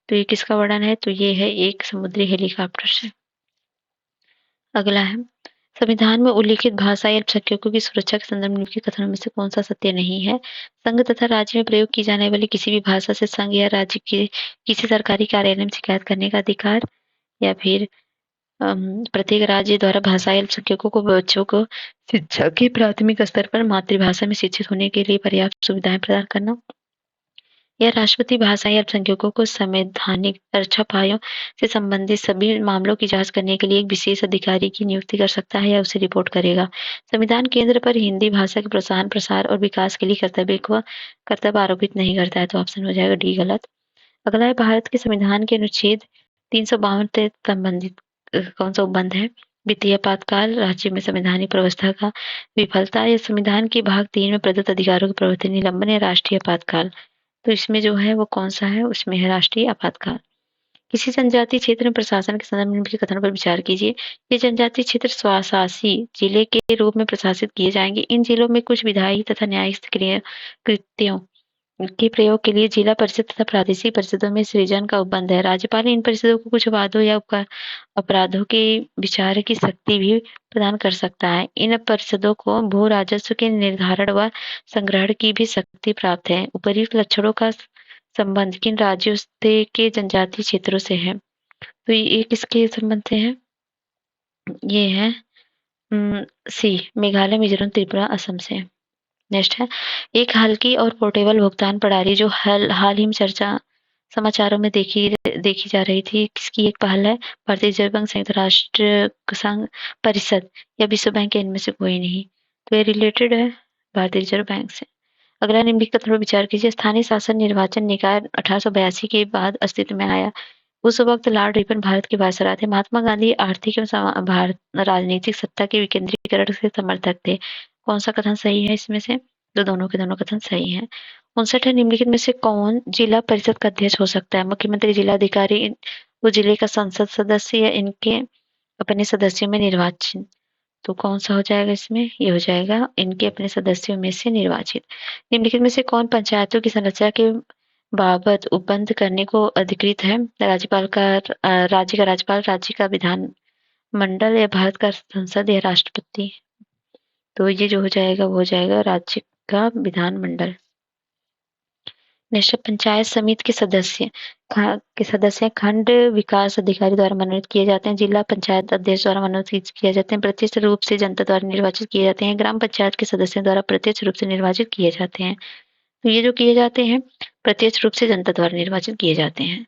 तो ये किसका वर्णन है? तो ये है एक समुद्री हेलीकॉप्टर से। अगला है, संविधान में उल्लिखित भाषा या अल्पसंख्यकों की सुरक्षा के संदर्भ में निम्नलिखित कथनों में से कौन सा सत्य नहीं है? संघ तथा राज्य में प्रयोग की जाने वाली किसी भी भाषा से संघ या राज्य के किसी सरकारी कार्यालय में शिकायत करने का अधिकार, या फिर प्रत्येक राज्य द्वारा भाषाई अल्पसंख्यकों को बच्चों को शिक्षा के प्राथमिक स्तर पर मातृभाषा में शिक्षित होने के लिए पर्याप्त सुविधाएं प्रदान करना, या राष्ट्रपति भाषाई अल्पसंख्यकों को संवैधानिक रक्षा उपायों से संबंधित सभी मामलों की जांच करने के लिए एक विशेष अधिकारी की नियुक्ति कर सकता है या उसे रिपोर्ट करेगा। संविधान केंद्र पर हिंदी भाषा के प्रोत्साहन, प्रसार और विकास के लिए कर्तव्य आरोपित नहीं करता है, तो ऑप्शन हो जाएगा डी गलत। अगला है, भारत के संविधान के अनुच्छेद 352 से संबंधित कौन सा उपबंध है? वित्तीय आपातकाल, राज्य में संवैधानिक व्यवस्था का विफलता, या संविधान के भाग 3 में प्रदत्त अधिकारों के प्रवर्तन निलंबन, या राष्ट्रीय आपातकाल। तो इसमें जो है वो कौन सा है? उसमें है राष्ट्रीय आपातकाल। किसी जनजातीय क्षेत्र में प्रशासन के संदर्भ में निम्नलिखित कथनों पर विचार कीजिए। ये जनजातीय क्षेत्र स्वशासी जिले के रूप में प्रशासित किए जाएंगे। इन जिलों में कुछ विधायी तथा न्यायिक कृत्यों के प्रयोग के लिए जिला परिषद तथा प्रादेशिक परिषदों में सृजन का उपबंध है। राज्यपाल इन परिषदों को कुछ वादों या अपराधों के विचार की शक्ति भी प्रदान कर सकता है। इन परिषदों को भू राजस्व के निर्धारण व संग्रहण की भी शक्ति प्राप्त है। उपर्युक्त लक्षणों का संबंध किन राज्यों से के जनजातीय क्षेत्रों से है? तो ये किसके संबंध से है? ये है सी, मेघालय, मिजोरम, त्रिपुरा, असम से। नेक्स्ट है, एक हल्की और पोर्टेबल भुगतान प्रणाली जो हाल ही में चर्चा समाचारों में देखी जा रही थी, किसकी एक पहल है? भारतीय रिजर्व बैंक, संयुक्त राष्ट्र संघ परिषद, या विश्व बैंक, या इनमें से कोई नहीं। तो ये रिलेटेड है भारतीय रिजर्व बैंक से। अगला निम्नलिखित कथनों पर विचार कीजिए। स्थानीय शासन निर्वाचन निकाय 1882 के बाद अस्तित्व में आया। उस वक्त लॉर्ड रिपन भारत के वायसराय थे। महात्मा गांधी आर्थिक एवं भारत राजनीतिक सत्ता के विकेंद्रीकरण के समर्थक थे। कौन सा कथन सही है इसमें से? तो दोनों के दोनों कथन सही हैं। 59 है, निम्नलिखित में से कौन जिला परिषद का अध्यक्ष हो सकता है? मुख्यमंत्री, जिलाधिकारी, वो जिले का संसद सदस्य, या इनके अपने सदस्यों में निर्वाचित। तो कौन सा हो जाएगा इसमें? ये हो जाएगा इनके अपने सदस्यों में से निर्वाचित। निम्नलिखित में से कौन पंचायतों की संरचना के बाबत उपबंध करने को अधिकृत है? राज्यपाल का राज्य का राज्यपाल, राज्य का विधान मंडल, या भारत का संसद, या राष्ट्रपति। तो ये जो हो जाएगा वो हो जाएगा राज्य का विधान मंडल। नेक्स्ट, पंचायत समिति के सदस्य खंड विकास अधिकारी द्वारा मनोनीत किए जाते हैं। जिला पंचायत अध्यक्ष द्वारा मनोनीत किए जाते हैं। प्रत्यक्ष रूप से जनता द्वारा निर्वाचित किए जाते हैं। ग्राम पंचायत के सदस्यों द्वारा प्रत्यक्ष रूप से निर्वाचित किए जाते हैं। तो ये जो किए जाते हैं प्रत्यक्ष रूप से जनता द्वारा निर्वाचित किए जाते हैं।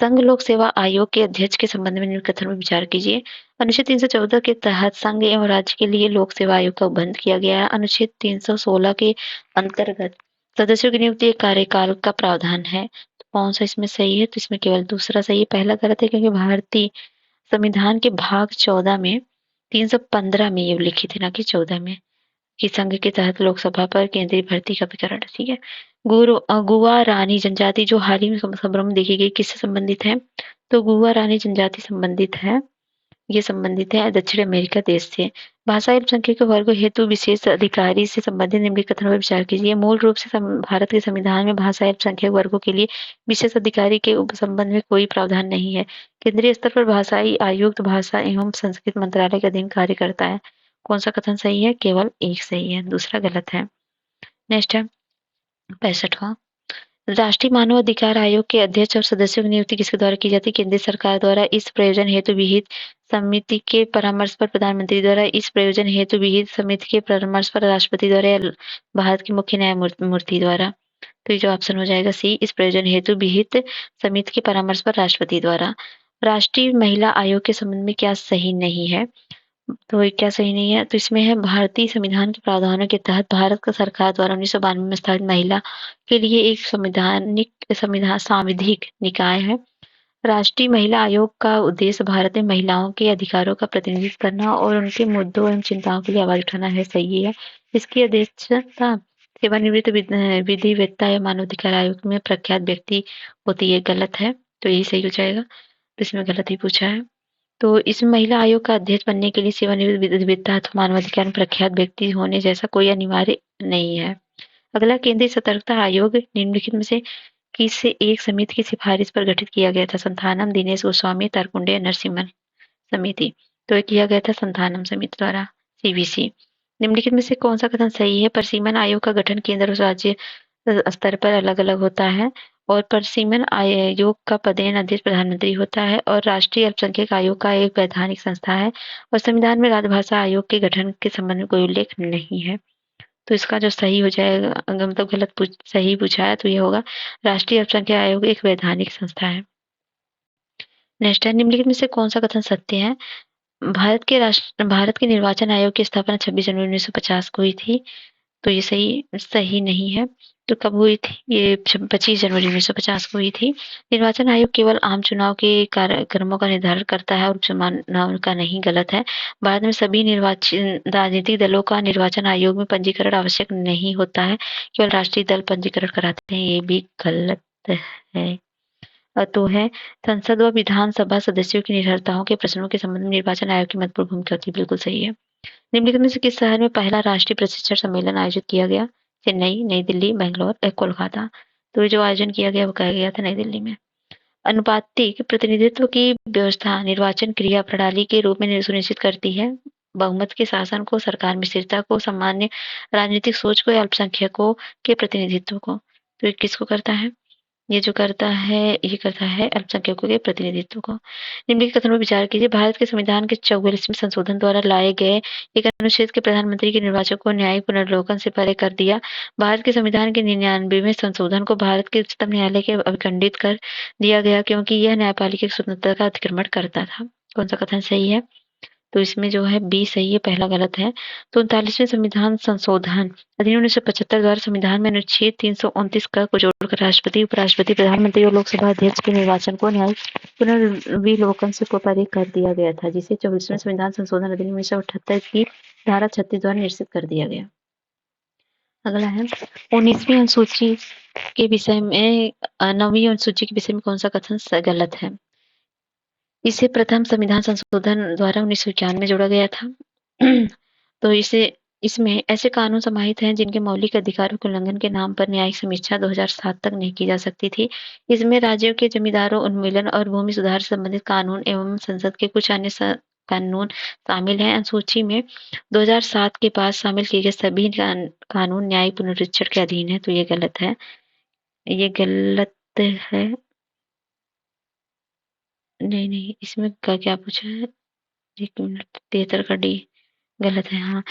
संघ लोक सेवा आयोग के अध्यक्ष के संबंध में निम्न कथन में विचार कीजिए। अनुच्छेद 314 के तहत संघ एवं राज्य के लिए लोक सेवा आयोग का उपबंध किया गया है। अनुच्छेद 316 के अंतर्गत सदस्यों की नियुक्ति एक कार्यकाल का प्रावधान है। तो कौन सा इसमें सही है? तो इसमें केवल दूसरा सही है, पहला गलत है, क्योंकि भारतीय संविधान के भाग 14 में 315 में ये उल्लिखित है, ना कि 14 में, कि संघ के तहत लोकसभा पर केंद्रीय भर्ती का विकरण। ठीक है। गुआ रानी जनजाति जो हाल ही में खबरों में देखी गई, किससे संबंधित है? तो गुआ रानी जनजाति संबंधित है, ये संबंधित है दक्षिण अमेरिका देश से। भाषा अल्पसंख्यक वर्ग हेतु विशेष अधिकारी से संबंधित निम्नलिखित कथनों पर विचार कीजिए। मूल रूप से भारत के संविधान में भाषा अल्पसंख्यक वर्गों के लिए विशेष अधिकारी के संबंध में कोई प्रावधान नहीं है। केंद्रीय स्तर पर भाषाई आयुक्त भाषा एवं संस्कृति मंत्रालय के अधीन कार्य करता है। कौन सा कथन सही है? केवल एक सही है, दूसरा गलत है। नेक्स्ट है 65वां, राष्ट्रीय मानव अधिकार आयोग के अध्यक्ष और सदस्यों की नियुक्ति किसके द्वारा की जाती है? केंद्र सरकार द्वारा। इस प्रयोजन हेतु विहित समिति के परामर्श पर प्रधानमंत्री द्वारा। इस प्रयोजन हेतु विहित समिति के परामर्श पर राष्ट्रपति द्वारा, या भारत के मुख्य न्यायमूर्ति द्वारा। तो ये जो ऑप्शन हो जाएगा सी, इस प्रयोजन हेतु विहित समिति के परामर्श पर राष्ट्रपति द्वारा। राष्ट्रीय महिला आयोग के संबंध में क्या सही नहीं है? तो ये क्या सही नहीं है? तो इसमें है, भारतीय संविधान के प्रावधानों के तहत भारत का सरकार द्वारा 1992 में स्थापित महिला के लिए एक सांविधिक निकाय है। राष्ट्रीय महिला आयोग का उद्देश्य भारत में महिलाओं के अधिकारों का प्रतिनिधित्व करना और उनके मुद्दों एवं चिंताओं के लिए आवाज उठाना है। सही है। इसकी अध्यक्षता सेवानिवृत्त विधिवेत्ता या मानवाधिकार आयोग में प्रख्यात व्यक्ति होती है। गलत है, तो यही सही हो जाएगा। तो इसमें गलत ही पूछा है। तो इस महिला आयोग का अध्यक्ष बनने के लिए सेवानिवृत्त विधिवेत्ता अथवा मानवाधिकार में प्रख्यात व्यक्ति होने जैसा कोई अनिवार्य नहीं है। अगला, केंद्रीय सतर्कता आयोग निम्नलिखित में से किस एक समिति की सिफारिश पर गठित किया गया था? संथानम, दिनेश गोस्वामी, तारकुंडे, नरसिम्हन समिति। तो ये किया गया था संथानम समिति द्वारा, सीवीसी। निम्नलिखित में से कौन सा कथन सही है? परसीमन आयोग का गठन केंद्र और राज्य स्तर पर अलग-अलग होता है और परसीमन आयोग का पदेन अध्यक्ष प्रधानमंत्री होता है और राष्ट्रीय अल्पसंख्यक आयोग का एक वैधानिक संस्था है और संविधान में राजभाषा आयोग के गठन के संबंध में कोई उल्लेख नहीं है। तो इसका जो सही हो जाएगा, अगर मतलब सही पूछा है तो ये होगा राष्ट्रीय अल्पसंख्यक आयोग एक वैधानिक संस्था है। नेक्स्ट है, निम्नलिखित में से कौन सा कथन सत्य है? भारत के निर्वाचन आयोग की स्थापना 26 जनवरी 1950 को हुई थी। तो ये सही नहीं है। तो कब हुई थी? ये 25 जनवरी 1950 को हुई थी। निर्वाचन आयोग केवल आम चुनाव के कार्यक्रमों का निर्धारण करता है और उपचुनाव का नहीं, गलत है। भारत में सभी राजनीतिक दलों का निर्वाचन आयोग में पंजीकरण आवश्यक नहीं होता है, केवल राष्ट्रीय दल पंजीकरण कराते हैं, ये भी गलत है। तो है, संसद व विधानसभा सदस्यों की निर्भरताओं के प्रश्नों के संबंध में निर्वाचन आयोग की महत्वपूर्ण भूमिका होती है, बिल्कुल सही है। निम्नलिखित में से किस शहर में पहला राष्ट्रीय प्रशिक्षण सम्मेलन आयोजित किया गया? चेन्नई, नई दिल्ली, बैंगलोर कोलकाता। तो ये जो आयोजन किया गया वो किया गया था नई दिल्ली में। अनुपातिक प्रतिनिधित्व की व्यवस्था निर्वाचन क्रिया प्रणाली के रूप में सुनिश्चित करती है बहुमत के शासन को, सरकार में स्थिरता को, सामान्य राजनीतिक सोच को या अल्पसंख्यकों के प्रतिनिधित्व को। तो ये किसको करता है? ये करता है अल्पसंख्यकों के प्रतिनिधित्व को। निम्नलिखित कथनों पर विचार कीजिए। भारत के संविधान के 44वें संशोधन द्वारा लाए गए एक अनुच्छेद के प्रधानमंत्री के निर्वाचन को न्यायिक पुनर्विलोकन से परे कर दिया। भारत के संविधान के 99वें संशोधन को भारत के उच्चतम न्यायालय के अभिखंडित कर दिया गया क्योंकि यह न्यायपालिका की स्वतंत्रता का अतिक्रमण करता था। कौन सा कथन सही है? तो इसमें जो है बी सही है, पहला गलत है। तो 39वें संविधान संशोधन अधिनियम 1975 द्वारा संविधान में अनुच्छेद 329 को जोड़कर राष्ट्रपति, उपराष्ट्रपति, प्रधानमंत्री और लोकसभा अध्यक्ष के निर्वाचन को न्यायिक पुनर्विलोकन से परे कर दिया गया था, जिसे 24वें संविधान संशोधन अधिनियम 1978 की धारा 36 द्वारा निश्चित कर दिया गया। अगला है 19वीं अनुसूची के विषय में 9वीं अनुसूची के विषय में कौन सा कथन गलत है? इसे प्रथम संविधान संशोधन द्वारा 1991 में जोड़ा गया था। तो इसमें ऐसे कानून समाहित हैं जिनके मौलिक अधिकारों के उल्लंघन के नाम पर न्यायिक समीक्षा 2007 तक नहीं की जा सकती थी। इसमें राज्यों के जमींदारों उन्मूलन और भूमि सुधार से संबंधित कानून एवं संसद के कुछ अन्य कानून शामिल हैं। अनुसूची में 2007 के बाद शामिल किए गए सभी कानून न्यायिक पुनरीक्षण के अधीन है। तो ये गलत है, ये गलत है। नहीं, इसमें क्या पूछा है? 1 मिनट, 73 का डी गलत है। हाँ,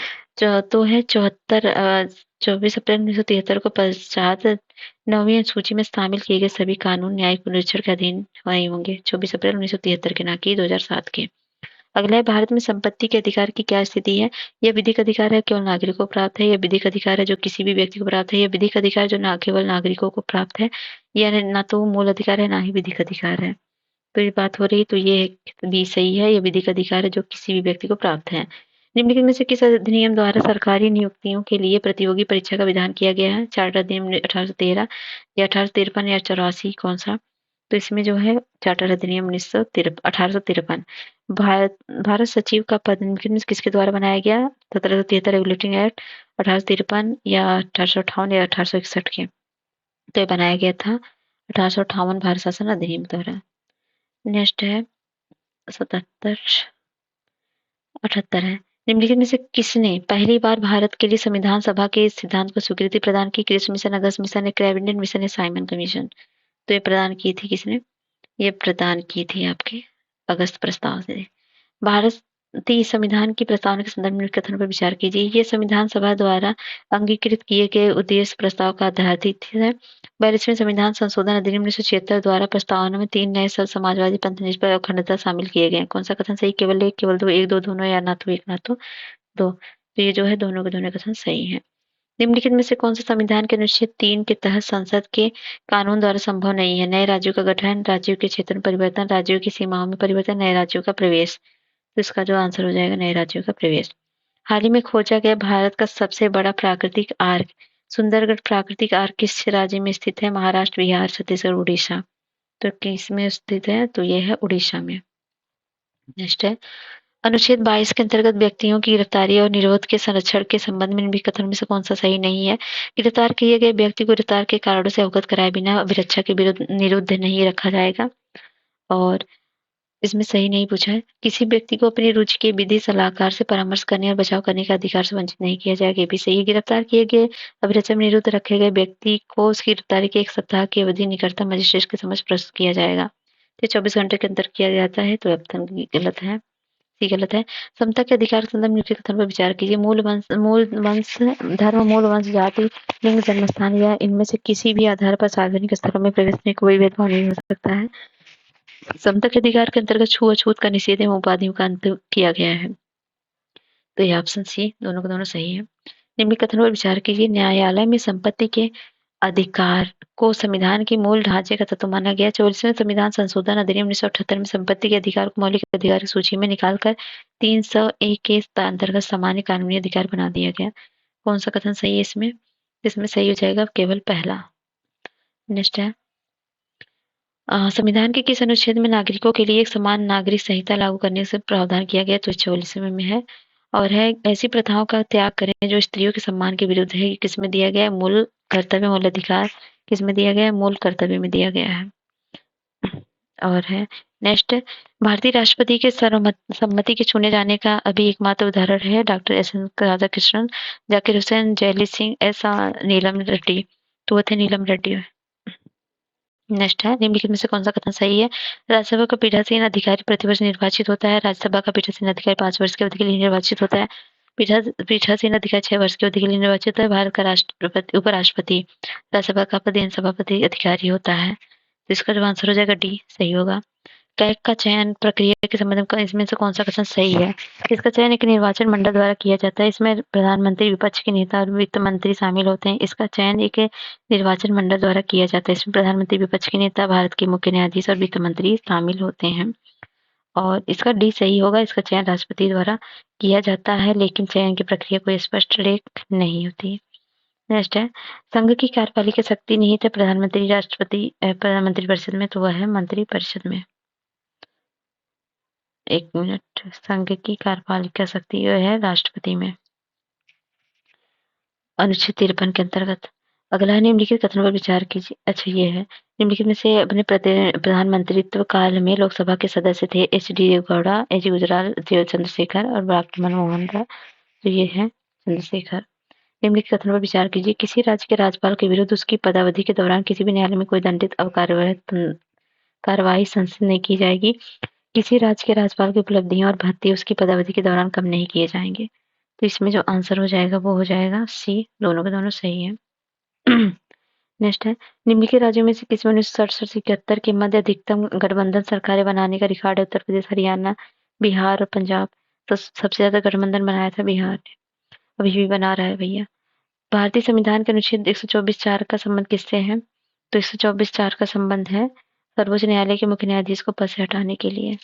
तो है 24 अप्रैल 1973 को पश्चात 9वीं सूची में शामिल किए गए सभी कानून न्यायिक पुनरीक्षण के अधीन नहीं होंगे। 24 अप्रैल 1973 के, ना कि 2007 के। अगला है, भारत में संपत्ति के अधिकार की क्या स्थिति है? यह विधिक अधिकार है, केवल नागरिकों को प्राप्त है। यह विधिक अधिकार है जो किसी भी व्यक्ति को प्राप्त है। यह विधिक अधिकार जो ना केवल नागरिकों को प्राप्त है। यह ना तो मूल अधिकार है, ना ही विधिक अधिकार है। तो ये बात हो रही, तो ये भी सही है, ये विधिक अधिकार है जो किसी भी व्यक्ति को प्राप्त है। निम्नलिखित में से किस अधिनियम द्वारा सरकारी नियुक्तियों के लिए प्रतियोगी परीक्षा का विधान किया गया है? चार्टर अधिनियम 1813 या 1853 या 84, कौन सा? तो इसमें जो है चार्टर अधिनियम 1853। भारत सचिव का पद निम्नलिखित में किसके द्वारा बनाया गया? 1773 रेगुलेटिंग एक्ट, 1853 या 1858 या 1861 के। तो ये बनाया गया था 1858 भारत शासन अधिनियम द्वारा। नेक्स्ट है 78 है। निम्नलिखित में से किसने पहली बार भारत के लिए संविधान सभा के सिद्धांत को स्वीकृति प्रदान की? क्रिस मिशन, अगस्त मिशन, कैबिनेट मिशन या साइमन कमीशन? तो ये प्रदान की थी किसने? ये प्रदान की थी आपके अगस्त प्रस्ताव से। भारतीय संविधान की प्रस्तावना के संदर्भ में कथन पर विचार कीजिए। ये संविधान सभा द्वारा अंगीकृत किए गए उद्देश्य प्रस्ताव का आधारित है। 42वें संविधान संशोधन अधिनियम 1976 द्वारा प्रस्तावना में 3 नए समाजवादी पंथ पर अखंडता शामिल किए गए। कौन सा कथन सही? केवल एक, केवल दो, एक, दो, दोनों, या ना तो एक ना तो दो। तो ये जो है दोनों के दोनों कथन सही है। निम्नलिखित में से कौन सा संविधान के अनुच्छेद 3 के तहत संसद के कानून द्वारा संभव नहीं है? नए राज्यों का गठन, राज्यों के क्षेत्र में परिवर्तन, राज्यों की सीमाओं में परिवर्तन, नए राज्यों का प्रवेश। तो इसका जो आंसर हो जाएगा नए राज्यों का प्रवेश। हाल ही में खोजा गया भारत का सबसे बड़ा प्राकृतिक आर्क सुंदरगढ़ प्राकृतिक आर्क किस राज्य में स्थित है? महाराष्ट्र, बिहार, छत्तीसगढ़, उड़ीसा। तो किस में स्थित है? तो ये है उड़ीसा में। नेक्स्ट है, अनुच्छेद 22 के अंतर्गत व्यक्तियों की गिरफ्तारी और निरोध के संरक्षण के संबंध में भी कथन में से कौन सा सही नहीं है? गिरफ्तार किए गए व्यक्ति को गिरफ्तार के कारणों से अवगत कराए बिना अभिरक्षा के विरुद्ध निरुद्ध नहीं रखा जाएगा। और इसमें सही नहीं पूछा है। किसी व्यक्ति को अपनी रुचि के विधि सलाहकार से परामर्श करने और बचाव करने का अधिकार से वंचित नहीं किया जाएगा, ये भी सही है। गिरफ्तार किए गए अभिरक्षा में निरुद्ध रखे गए व्यक्ति को उसकी गिरफ्तारी के 1 सप्ताह की अवधि निकटतम मजिस्ट्रेट के समक्ष प्रस्तुत किया जाएगा। ये 24 घंटे के अंदर किया जाता है, तो अब गलत है, सी गलत है। समता के अधिकार के संदर्भ निम्नलिखित कथन पर विचार कीजिए। मूल वंश, धर्म, मूल वंश, जाति, लिंग, जन्मस्थान या इनमें से किसी भी आधार पर सार्वजनिक स्थलों में प्रवेश में कोई भेदभाव नहीं हो सकता है। समता के अधिकार के अंतर्गत छुआछूत का निषेध एवं उपाधियों का अंत किया गया है। तो ये ऑप्शन सी दोनों के दोनों सही है। निम्नलिखित कथन पर विचार कीजिए। न्यायालय में संपत्ति के अधिकार को संविधान के मूल ढांचे का तत्व माना गया। 44वें संविधान संशोधन अधिनियम 1978 में संपत्ति के अधिकार को मौलिक अधिकार की सूची में निकालकर 301 के अंतर्गत सामान्य कानूनी अधिकार बना दिया गया। कौन सा कथन सही है इसमें? इसमें सही हो जाएगा केवल पहला। नेक्स्ट है, संविधान के किस अनुच्छेद में नागरिकों के लिए एक समान नागरिक संहिता लागू करने से प्रावधान किया गया? तो 44वें में है। और है, ऐसी प्रथाओं का त्याग करें जो स्त्रियों के सम्मान के विरुद्ध है। किसमें दिया गया है? मूल कर्तव्य, मूल अधिकार किसमें दिया गया है? मूल कर्तव्य में दिया गया है। और है नेक्स्ट, भारतीय राष्ट्रपति के सर्वसम्मति के चुने जाने का अभी एकमात्र उदाहरण है डॉक्टर एस.एन. राधाकृष्णन, जाकिर हुसैन, जयली सिंह, नीलम रेड्डी। तो वो थे नीलम रेड्डी। नेक्स्ट है, निम्नलिखित में से कौन सा कथन सही है? राज्यसभा का पीठासीन अधिकारी प्रतिवर्ष निर्वाचित होता है। राज्यसभा का पीठासीन अधिकारी 5 वर्ष की अवधि के लिए निर्वाचित होता है। पीठासीन अधिकारी 6 वर्ष की अवधि के लिए निर्वाचित होता है। भारत का राष्ट्रपति, उपराष्ट्रपति, राज्यसभा का पदेन सभापति अधिकारी होता है। तो इसका जो आंसर हो जाएगा डी सही होगा। कैग का चयन प्रक्रिया के संबंध में इसमें से कौन सा कथन सही है? इसका चयन एक निर्वाचन मंडल द्वारा किया जाता है। इसमें प्रधानमंत्री, विपक्ष के नेता और वित्त मंत्री शामिल होते हैं। इसका चयन एक निर्वाचन मंडल द्वारा किया जाता है। इसमें प्रधानमंत्री, विपक्ष के नेता, भारत के मुख्य न्यायाधीश और वित्त मंत्री शामिल होते हैं। और इसका डी सही होगा। इसका चयन राष्ट्रपति द्वारा किया जाता है, लेकिन चयन की प्रक्रिया कोई स्पष्ट लेख नहीं होती। नेक्स्ट है, संघ की कार्यपालिका शक्ति निहित है प्रधानमंत्री, राष्ट्रपति, प्रधानमंत्री परिषद में, तो वह है मंत्री परिषद में। 1 मिनट, संघ की कार्यपालिका शक्ति यह है राष्ट्रपति में, अनुच्छेद 53 के अंतर्गत। अगला है, निम्नलिखित कथनों पर विचार कीजिए। अच्छा, ये है, निम्नलिखित में से अपने प्रधानमंत्रित्व काल में लोकसभा के सदस्य थे एच.डी. देवेगौड़ा, एच. गुजराल, चंद्रशेखर और डॉक्टर मनमोहन राय। तो ये है चंद्रशेखर। निम्नलिखित कथनों पर विचार कीजिए। किसी राज्य के राज्यपाल के विरुद्ध उसकी पदावधि के दौरान किसी भी न्यायालय में कोई दंडित कार्रवाई संसद नहीं की जाएगी। किसी राज्य के राज्यपाल की उपलब्धियां और भत्ते उसकी पदावधि के दौरान कम नहीं किए जाएंगे। तो इसमें जो आंसर हो जाएगा वो हो जाएगा सी, दोनों के दोनों सही है। नेक्स्ट है, निम्नलिखित राज्यों में से किसी में 1967 से 71 के मध्य अधिकतम गठबंधन सरकारें बनाने का रिकॉर्ड है? उत्तर प्रदेश, हरियाणा, बिहार और पंजाब। तो सबसे ज्यादा गठबंधन बनाया था बिहार ने, अभी भी बना रहा है भैया। भारतीय संविधान के अनुच्छेद 124(4) का संबंध किससे है? तो 124(4) का संबंध है सर्वोच्च न्यायालय के मुख्य न्यायाधीश को पद से हटाने के लिए।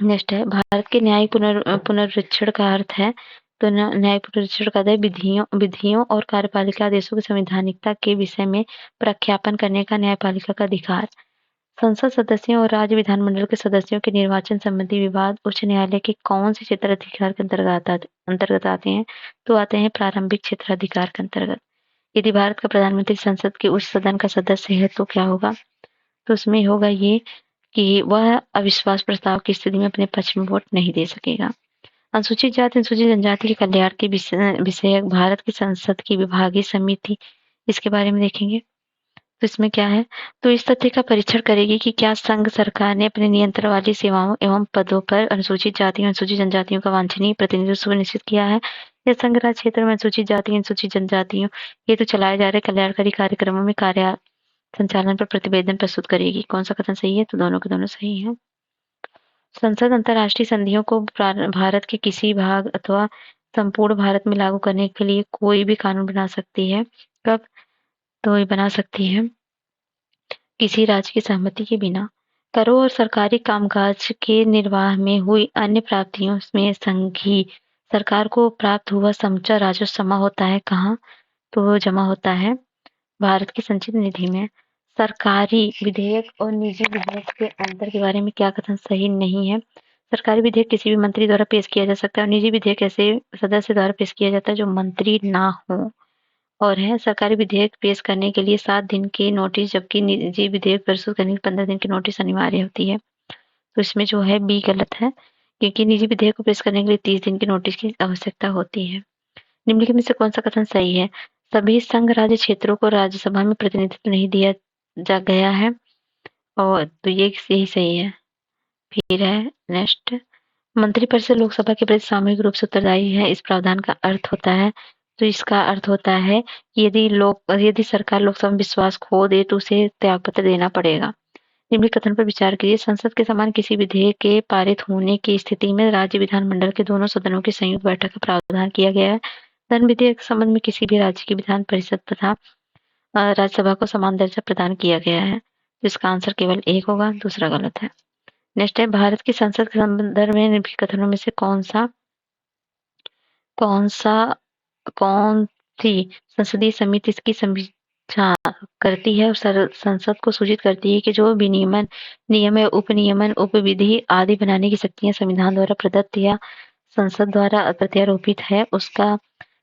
नेक्स्ट है, भारत के न्यायिक पुनर्रीक्षण का अर्थ है, तो न्यायिक पुनर्रीक्षण का अर्थ है विधियों और कार्यपालिका आदेशों की संवैधानिकता के विषय में प्रख्यापन करने का न्यायपालिका का अधिकार। संसद सदस्यों और राज्य विधानमंडल के सदस्यों के निर्वाचन संबंधी विवाद उच्च न्यायालय के कौन से क्षेत्राधिकार के अंतर्गत आते हैं? तो आते हैं प्रारंभिक क्षेत्राधिकार के अंतर्गत। यदि भारत का प्रधानमंत्री संसद के उच्च सदन का सदस्य है तो क्या होगा? तो उसमें होगा ये कि वह अविश्वास प्रस्ताव की स्थिति में अपने पक्ष में वोट नहीं दे सकेगा। अनुसूचित जाति, अनुसूचित जनजाति के कल्याण के विषयक भारत की संसद की विभागीय समिति, इसके बारे में देखेंगे। तो इसमें क्या है, तो इस तथ्य का परीक्षण करेगी कि क्या संघ सरकार ने अपने नियंत्रण वाली सेवाओं एवं पदों पर अनुसूचित जातियों, अनुसूचित जनजातियों का वांछनीय प्रतिनिधित्व सुनिश्चित किया है, या संघ राज्य क्षेत्र में अनुसूचित जाति, अनुसूचित जनजातियों ये तो चलाए जा रहे कल्याणकारी कार्यक्रमों में कार्य संचालन पर प्रतिवेदन प्रस्तुत करेगी। कौन सा कथन सही है? तो दोनों के दोनों सही है। संसद अंतर्राष्ट्रीय संधियों को भारत के किसी भाग अथवा संपूर्ण भारत में लागू करने के लिए कोई भी कानून बना सकती है। कब? तो ये बना सकती है किसी राज्य की सहमति के बिना। करों और सरकारी कामकाज के निर्वाह में हुई अन्य प्राप्तियों में संघीय सरकार को प्राप्त हुआ समूचा राजस्व जमा होता है कहाँ? तो वो जमा होता है भारत की संचित निधि में। सरकारी विधेयक और निजी विधेयक के अंतर के बारे में क्या कथन सही नहीं है? सरकारी विधेयक किसी भी मंत्री द्वारा पेश किया जा सकता है और निजी विधेयक ऐसे सदस्य द्वारा पेश किया जाता है जो मंत्री ना हो। और है सरकारी विधेयक पेश करने के लिए 7 दिन की नोटिस, जबकि निजी विधेयक प्रस्तुत करने के 15 दिन की नोटिस अनिवार्य होती है। तो इसमें जो है बी गलत है, क्योंकि निजी विधेयक को पेश करने के लिए 30 दिन की नोटिस की आवश्यकता होती है। निम्नलिखित में से कौन सा कथन सही है? सभी संघ राज्य क्षेत्रों को राज्यसभा में प्रतिनिधित्व नहीं दिया जा गया है, और तो ये यही सही है। फिर है नेक्स्ट, मंत्रिपरिषद लोकसभा के प्रति सामूहिक रूप से उत्तरदायी है, इस प्रावधान का अर्थ होता है, तो इसका अर्थ होता है कि यदि सरकार लोकसभा में विश्वास खो दे तो उसे त्यागपत्र देना पड़ेगा। निम्नलिखित कथन पर विचार कीजिए। संसद के समान किसी विधेयक के पारित होने की स्थिति में राज्य विधानमंडल के दोनों सदनों की संयुक्त बैठक का प्रावधान किया गया है। धन विधेयक के संबंध में किसी भी राज्य की विधान परिषद तथा राज्यसभा को समान दर्जा प्रदान किया गया है। तो इसका आंसर केवल एक होगा, दूसरा गलत है। नेक्स्ट है, भारत की संसद के संदर्भ में निम्नलिखित कथनों में से कौन सी संसदीय समिति इसकी समीक्षा करती है और संसद को सूचित करती है कि जो विनियमन, नियम या उपनियमन, उपविधि आदि बनाने की शक्तियां संविधान द्वारा प्रदत्त या संसद द्वारा प्रत्यारोपित है, उसका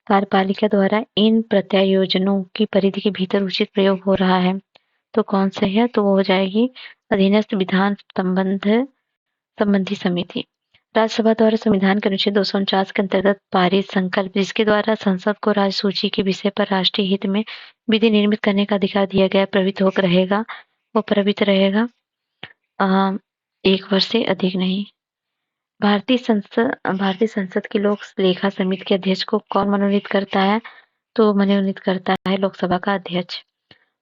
कार्यपालिका द्वारा इन प्रत्यायोजनों की परिधि के भीतर उचित प्रयोग हो रहा है। तो कौन से है? तो वो हो जाएगी अधीनस्थ विधान संबंधी समिति। राज्यसभा द्वारा संविधान के अनुच्छेद 249 के अंतर्गत पारित संकल्प, जिसके द्वारा संसद को राज्य सूची के विषय पर राष्ट्रीय हित में विधि निर्मित करने का अधिकार दिया गया, प्रवृत्त रहेगा 1 वर्ष से अधिक नहीं। भारतीय संसद की लोक लेखा समिति के अध्यक्ष को कौन मनोनीत करता है? तो मनोनीत करता है लोकसभा का अध्यक्ष।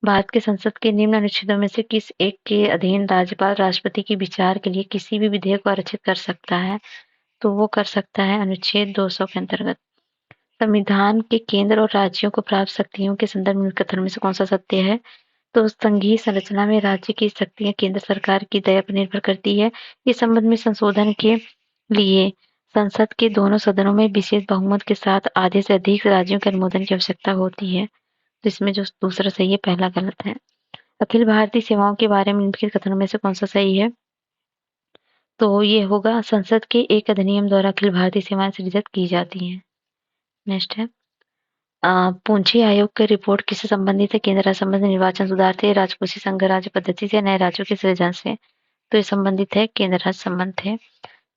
भारत के संसद के निम्न अनुच्छेदों में से किस एक के अधीन राज्यपाल राष्ट्रपति के विचार के लिए किसी भी विधेयक को आरक्षित कर सकता है? तो वो कर सकता है अनुच्छेद 200 के अंतर्गत। संविधान के केंद्र और राज्यों को प्राप्त शक्तियों के संदर्भ में कथन में से कौन सा सत्य है? तो संघीय संरचना में राज्य की शक्तियां केंद्र सरकार की दया पर निर्भर करती है। इस संबंध में संशोधन के लिए संसद के दोनों सदनों में विशेष बहुमत के साथ आधे से अधिक राज्यों के अनुमोदन की आवश्यकता होती है। तो इसमें जो दूसरा सही है, पहला गलत है। अखिल भारतीय सेवाओं के बारे में निम्नलिखित कथनों में से कौन सा सही है? तो ये होगा संसद के एक अधिनियम द्वारा अखिल भारतीय सेवाएं सृजित की जाती हैं। नेक्स्ट है, पूंजी आयोग की रिपोर्ट किससे संबंधित है? केंद्र राज्य संबंधित निर्वाचन सुधार से, राजकोषीय संघ राज्य पद्धति से, नए राज्यों के सृजन से। तो ये संबंधित है, केंद्र राज्य संबंध है।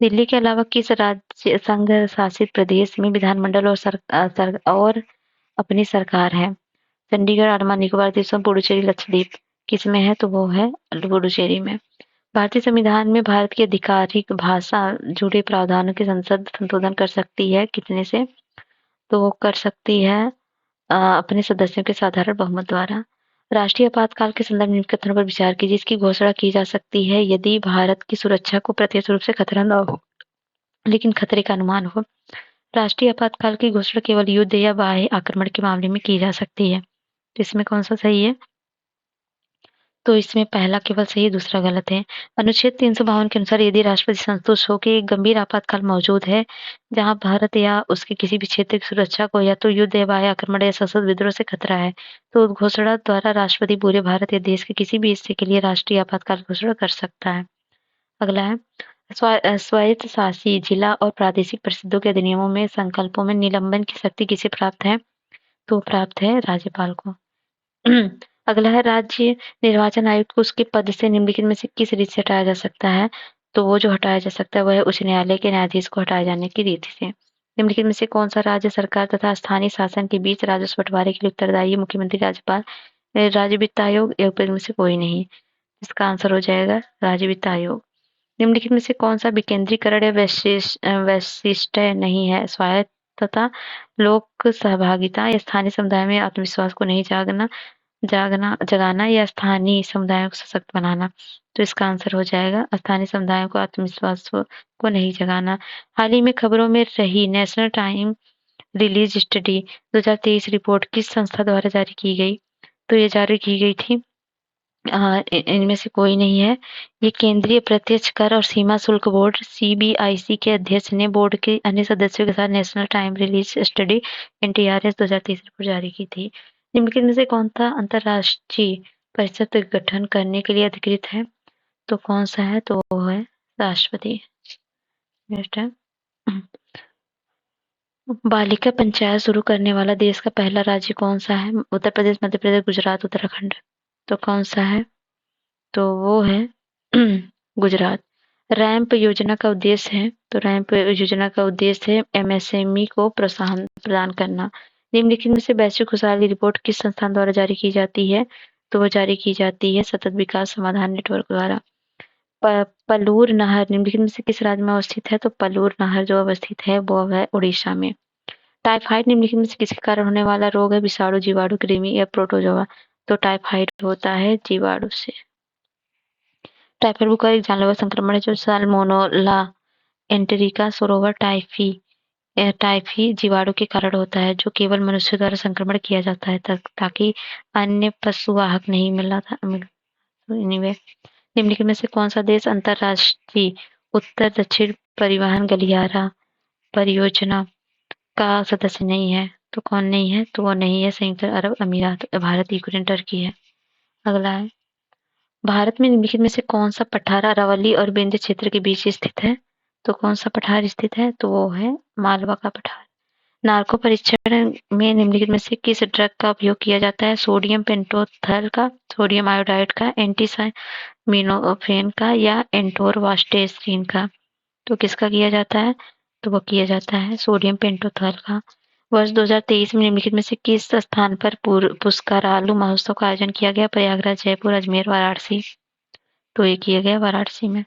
दिल्ली के अलावा किस राज्य संघ शासित प्रदेश में विधानमंडल और अपनी सरकार है? चंडीगढ़, अंडमान निकोबार द्वीप, पुडुचेरी, लक्षद्वीप। किसमें है? तो वो है पुडुचेरी में। भारतीय संविधान में भारत की आधिकारिक भाषा जुड़े प्रावधानों की संसद संशोधन कर सकती है कितने से? तो वो कर सकती है अपने सदस्यों के साधारण बहुमत द्वारा। राष्ट्रीय आपातकाल के संदर्भ में कथनों पर विचार कीजिए। इसकी घोषणा की जा सकती है यदि भारत की सुरक्षा को प्रत्यक्ष रूप से खतरा न हो, लेकिन खतरे का अनुमान हो। राष्ट्रीय आपातकाल की घोषणा केवल युद्ध या बाह्य आक्रमण के मामले में की जा सकती है। तो इसमें कौन सा सही है? तो इसमें पहला केवल सही है, दूसरा गलत है। अनुच्छेद 352 के अनुसार यदि राष्ट्रपति संतुष्ट हो कि एक गंभीर आपातकाल मौजूद है जहां भारत या उसके किसी भी क्षेत्र की सुरक्षा को या तो युद्ध या बाह्य आक्रमण या सशस्त्र विद्रोह से खतरा है, तो घोषणा द्वारा राष्ट्रपति पूरे भारत या देश के किसी भी हिस्से के लिए राष्ट्रीय आपातकाल घोषणा कर सकता है। अगला है, स्वायत्त शासी जिला और प्रादेशिक परिषदों के अधिनियमों में संकल्पों में निलंबन की शक्ति किसे प्राप्त है? तो प्राप्त है राज्यपाल को। अगला है, राज्य निर्वाचन आयुक्त को उसके पद से निम्नलिखित में से किस रीत से हटाया जा सकता है? तो वो जो हटाया जा सकता है वह है उच्च न्यायालय के न्यायाधीश को हटाए जाने की रीति से। निम्नलिखित में से कौन सा राज्य सरकार तथा स्थानीय शासन के बीच राजस्व बंटवारे के लिए उत्तरदायी है? मुख्यमंत्री, राज्यपाल, राज्य वित्त आयोग, में से कोई नहीं। इसका आंसर हो जाएगा राज्य वित्त आयोग। निम्नलिखित में से कौन सा विकेंद्रीकरण या वैशिष्ट नहीं है? स्वायत्त तथा लोक सहभागिता या स्थानीय समुदाय में आत्मविश्वास को नहीं जगाना या स्थानीय समुदायों को सशक्त बनाना। तो इसका आंसर हो जाएगा स्थानीय समुदायों को आत्मविश्वास को नहीं जगाना। हाल ही में खबरों में रही national time release study 2023 report किस संस्था द्वारा जारी की गई? तो ये जारी की गई थी, इनमें से कोई नहीं है। ये केंद्रीय प्रत्यक्ष कर और सीमा शुल्क बोर्ड CBIC के अध्यक्ष ने बोर्ड के अन्य सदस्यों के साथ national time release study NTRS 2023 report जारी की थी। निम्नलिखित में से कौन सा अंतरराष्ट्रीय परिषद का गठन करने के लिए अधिकृत है? तो कौन सा है? तो वो है राष्ट्रपति। नेक्स्ट है, बालिका पंचायत शुरू करने वाला देश का पहला राज्य कौन सा है? उत्तर प्रदेश, मध्य प्रदेश, गुजरात, उत्तराखंड। तो कौन सा है? तो वो है गुजरात। रैंप योजना का उद्देश्य है, तो रैंप योजना का उद्देश्य है एमएसएमई को प्रोत्साहन प्रदान करना। निम्नलिखित में से वैश्विक खुशहाली रिपोर्ट किस संस्थान द्वारा जारी की जाती है? तो वो जारी की जाती है सतत विकास समाधान नेटवर्क द्वारा। पलूर नहर निम्नलिखित में से किस राज्य में अवस्थित है? तो पलूर नहर जो अवस्थित है वो है उड़ीसा में। टाइफाइड निम्नलिखित में से किसके कारण होने वाला रोग है? विषाणु, जीवाणु, कृमि या प्रोटोजोआ। तो टाइफाइड होता है जीवाणु से। टाइफाइड बुखार एक जानलेवा संक्रमण है जो साल्मोनेला एंटेरिका सरोवर टाइफी जीवाणु के कारण होता है, जो केवल मनुष्य द्वारा संक्रमण किया जाता है ताकि अन्य पशुवाहक नहीं मिला था। एनीवे, निम्नलिखित में से कौन सा देश अंतरराष्ट्रीय उत्तर दक्षिण परिवहन गलियारा परियोजना का सदस्य नहीं है? तो कौन नहीं है? तो वो नहीं है संयुक्त अरब अमीरात। भारत, यूक्रेन, टर्की है। अगला है, भारत में निम्नलिखित में से कौन सा पठार अरावली और विंध्य क्षेत्र के बीच स्थित है? तो कौन सा पठार स्थित है? तो वो है मालवा का पठार। नार्को परीक्षण में निम्नलिखित में से किस ड्रग का उपयोग किया जाता है? सोडियम पेंटोथल का, सोडियम आयोडाइड का, एंटीसाइमिनोफेन का या एंटोरवास्टेसिन का। तो किसका किया जाता है? तो वो किया जाता है सोडियम पेंटोथल का। वर्ष 2023 में निम्नलिखित में से किस स्थान पर पुष्करालू महोत्सव का आयोजन किया गया? प्रयागराज, जयपुर, अजमेर, वाराणसी। तो ये किया गया वाराणसी में।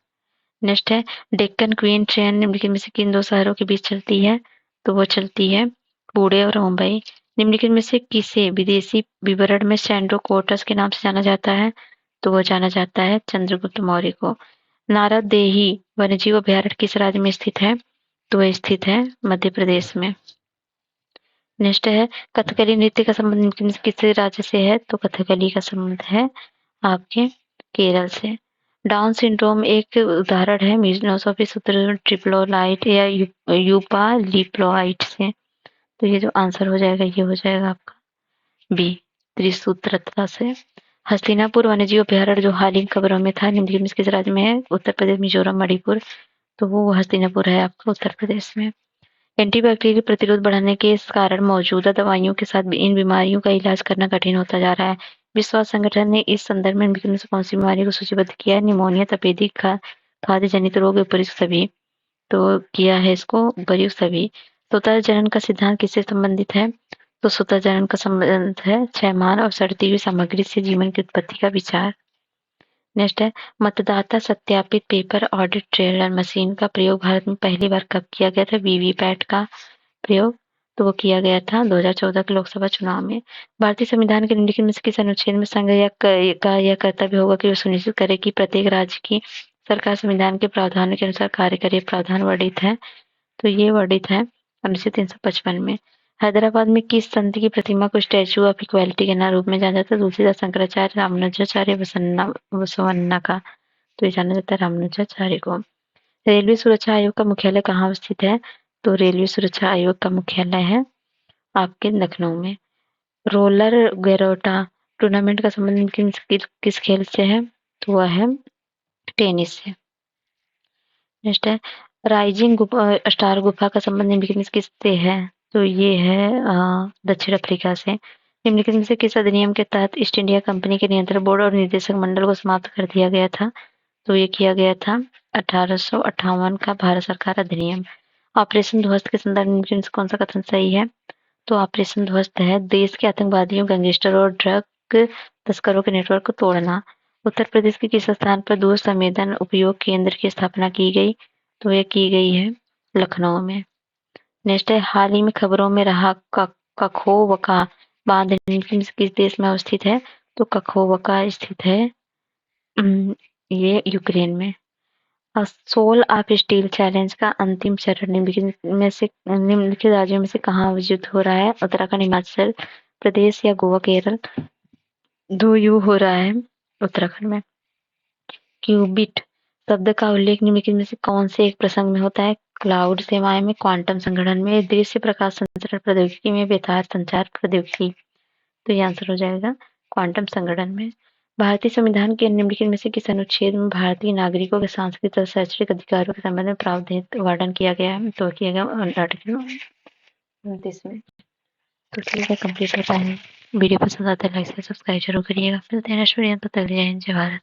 नेक्स्ट है, डेक्कन क्वीन ट्रेन निम्नलिखित में से किन दो शहरों के बीच चलती है? तो वो चलती है पुणे और मुंबई। निम्नलिखित में से किसे विदेशी विवरण में सैंड्रो-कोर्टस के नाम से जाना जाता है? तो वो जाना जाता है चंद्रगुप्त मौर्य को। नारदेही वन्यजीव अभयारण्य किस राज्य में स्थित है? तो वह स्थित है मध्य प्रदेश में। नेक्स्ट है, कथकली नृत्य का संबंध किस राज्य से है? तो कथकली का संबंध है आपके केरल से। डाउन सिंड्रोम एक उदाहरण है मीजोफिस सूत्र ट्रिप्लोलाइट या यूपालिप्लोइड से। तो ये जो आंसर हो जाएगा ये हो जाएगा आपका बी, त्रिसूत्रता से। हस्तिनापुर वन्यजीव अभयारण्य जो हाल ही खबरों में था, निम्नलिखित में किस राज्य में है? उत्तर प्रदेश, मिजोरम, मणिपुर। तो वो हस्तिनापुर है आपका उत्तर प्रदेश में। एंटीबैक्टीरियल प्रतिरोध बढ़ने के कारण मौजूदा दवाइयों के साथ इन बीमारियों का इलाज करना कठिन होता जा रहा है। विश्व स्वास्थ्य संगठन ने इस संदर्भ में निम्नलिखित में से कौन सी बीमारी को सूचीबद्ध किया है? निमोनिया, तपेदिक, खाद्य जनित रोग, उपर्युक्त सभी। तो किया है इसको उपर्युक्त सभी। स्वतः जनन का सिद्धांत किससे संबंधित है? तो स्वतः जनन का संबंध है क्षयमान और सड़ती हुई सामग्री से जीवन की उत्पत्ति का विचार। नेक्स्ट है, मतदाता सत्यापित पेपर ऑडिट ट्रेलर मशीन का प्रयोग भारत में पहली बार कब किया गया था? वीवीपैट का प्रयोग तो वो किया गया था 2014 के लोकसभा चुनाव में। भारतीय संविधान के निम्नलिखित में से किस अनुच्छेद में संघ का यह कर्तव्य होगा कि वो सुनिश्चित करे कि प्रत्येक राज्य की सरकार संविधान के प्रावधानों के अनुसार कार्य करे? प्रावधान वर्णित है, तो ये वर्णित है अनुच्छेद 355 में। हैदराबाद में किस संत की प्रतिमा को स्टैच्यू ऑफ इक्वालिटी के नाम रूप में जाना जाता है? तुलसीदास, शंकराचार्य, रामानुजाचार्य, बसवन्ना का। तो ये जाना जाता है रामानुजाचार्य को। रेलवे सुरक्षा आयोग का मुख्यालय कहाँ स्थित है? तो रेलवे सुरक्षा आयोग का मुख्यालय है आपके लखनऊ में। रोलर गैरोटा टूर्नामेंट का संबंध किस खेल से है? तो वह है टेनिस से। नेक्स्ट है, राइजिंग स्टार गुफा का संबंध निम्नलिखित में से किससे है? तो ये है दक्षिण अफ्रीका से। निम्नलिखित में से किस अधिनियम के तहत ईस्ट इंडिया कंपनी के नियंत्रण बोर्ड और निदेशक मंडल को समाप्त कर दिया गया था? तो ये किया गया था 1858 का भारत सरकार अधिनियम। ऑपरेशन ध्वस्त के संदर्भ में कौन सा कथन सही है? तो ऑपरेशन ध्वस्त है देश के आतंकवादियों, गैंगस्टर और ड्रग तस्करों के नेटवर्क को तोड़ना। उत्तर प्रदेश के किस स्थान पर दूर संवेदन उपयोग केंद्र की स्थापना की गई? तो यह की गई है लखनऊ में। नेक्स्ट है, हाल ही में खबरों में रहा कखोवका बांध किस देश में अवस्थित है? तो कखोवका स्थित है ये यूक्रेन में। सोल ऑफ स्टील चैलेंज का अंतिम चरण निम्नलिखित राज्यों में से कहाँ आयोजित हो रहा है? उत्तराखंड, हिमाचल प्रदेश या गोवा, केरल। दो यू हो रहा है उत्तराखंड में। क्यूबिट शब्द का उल्लेख निम्नलिखित में से कौन से एक प्रसंग में होता है? क्लाउड सेवाएं में, क्वांटम संगठन में, दृश्य प्रकाश संचरण प्रौद्योगिकी में, बेतार संचार प्रौद्योगिकी। तो ये आंसर हो जाएगा क्वांटम संगठन में। भारतीय संविधान के निम्नलिखित में से किस अनुच्छेद में भारतीय नागरिकों के सांस्कृतिक और शैक्षणिक अधिकारों के संबंध में प्रावधान वर्णन किया गया है? तो किया गया आर्टिकल 29 में। तो ठीक है, कंप्लीट होता है। वीडियो पसंद आता है लाइक शेयर सब्सक्राइब ज़रूर करिएगा। मिलते हैं नेक्स्ट वीडियो में, तब तक के लिए जय हिंद, जय भारत।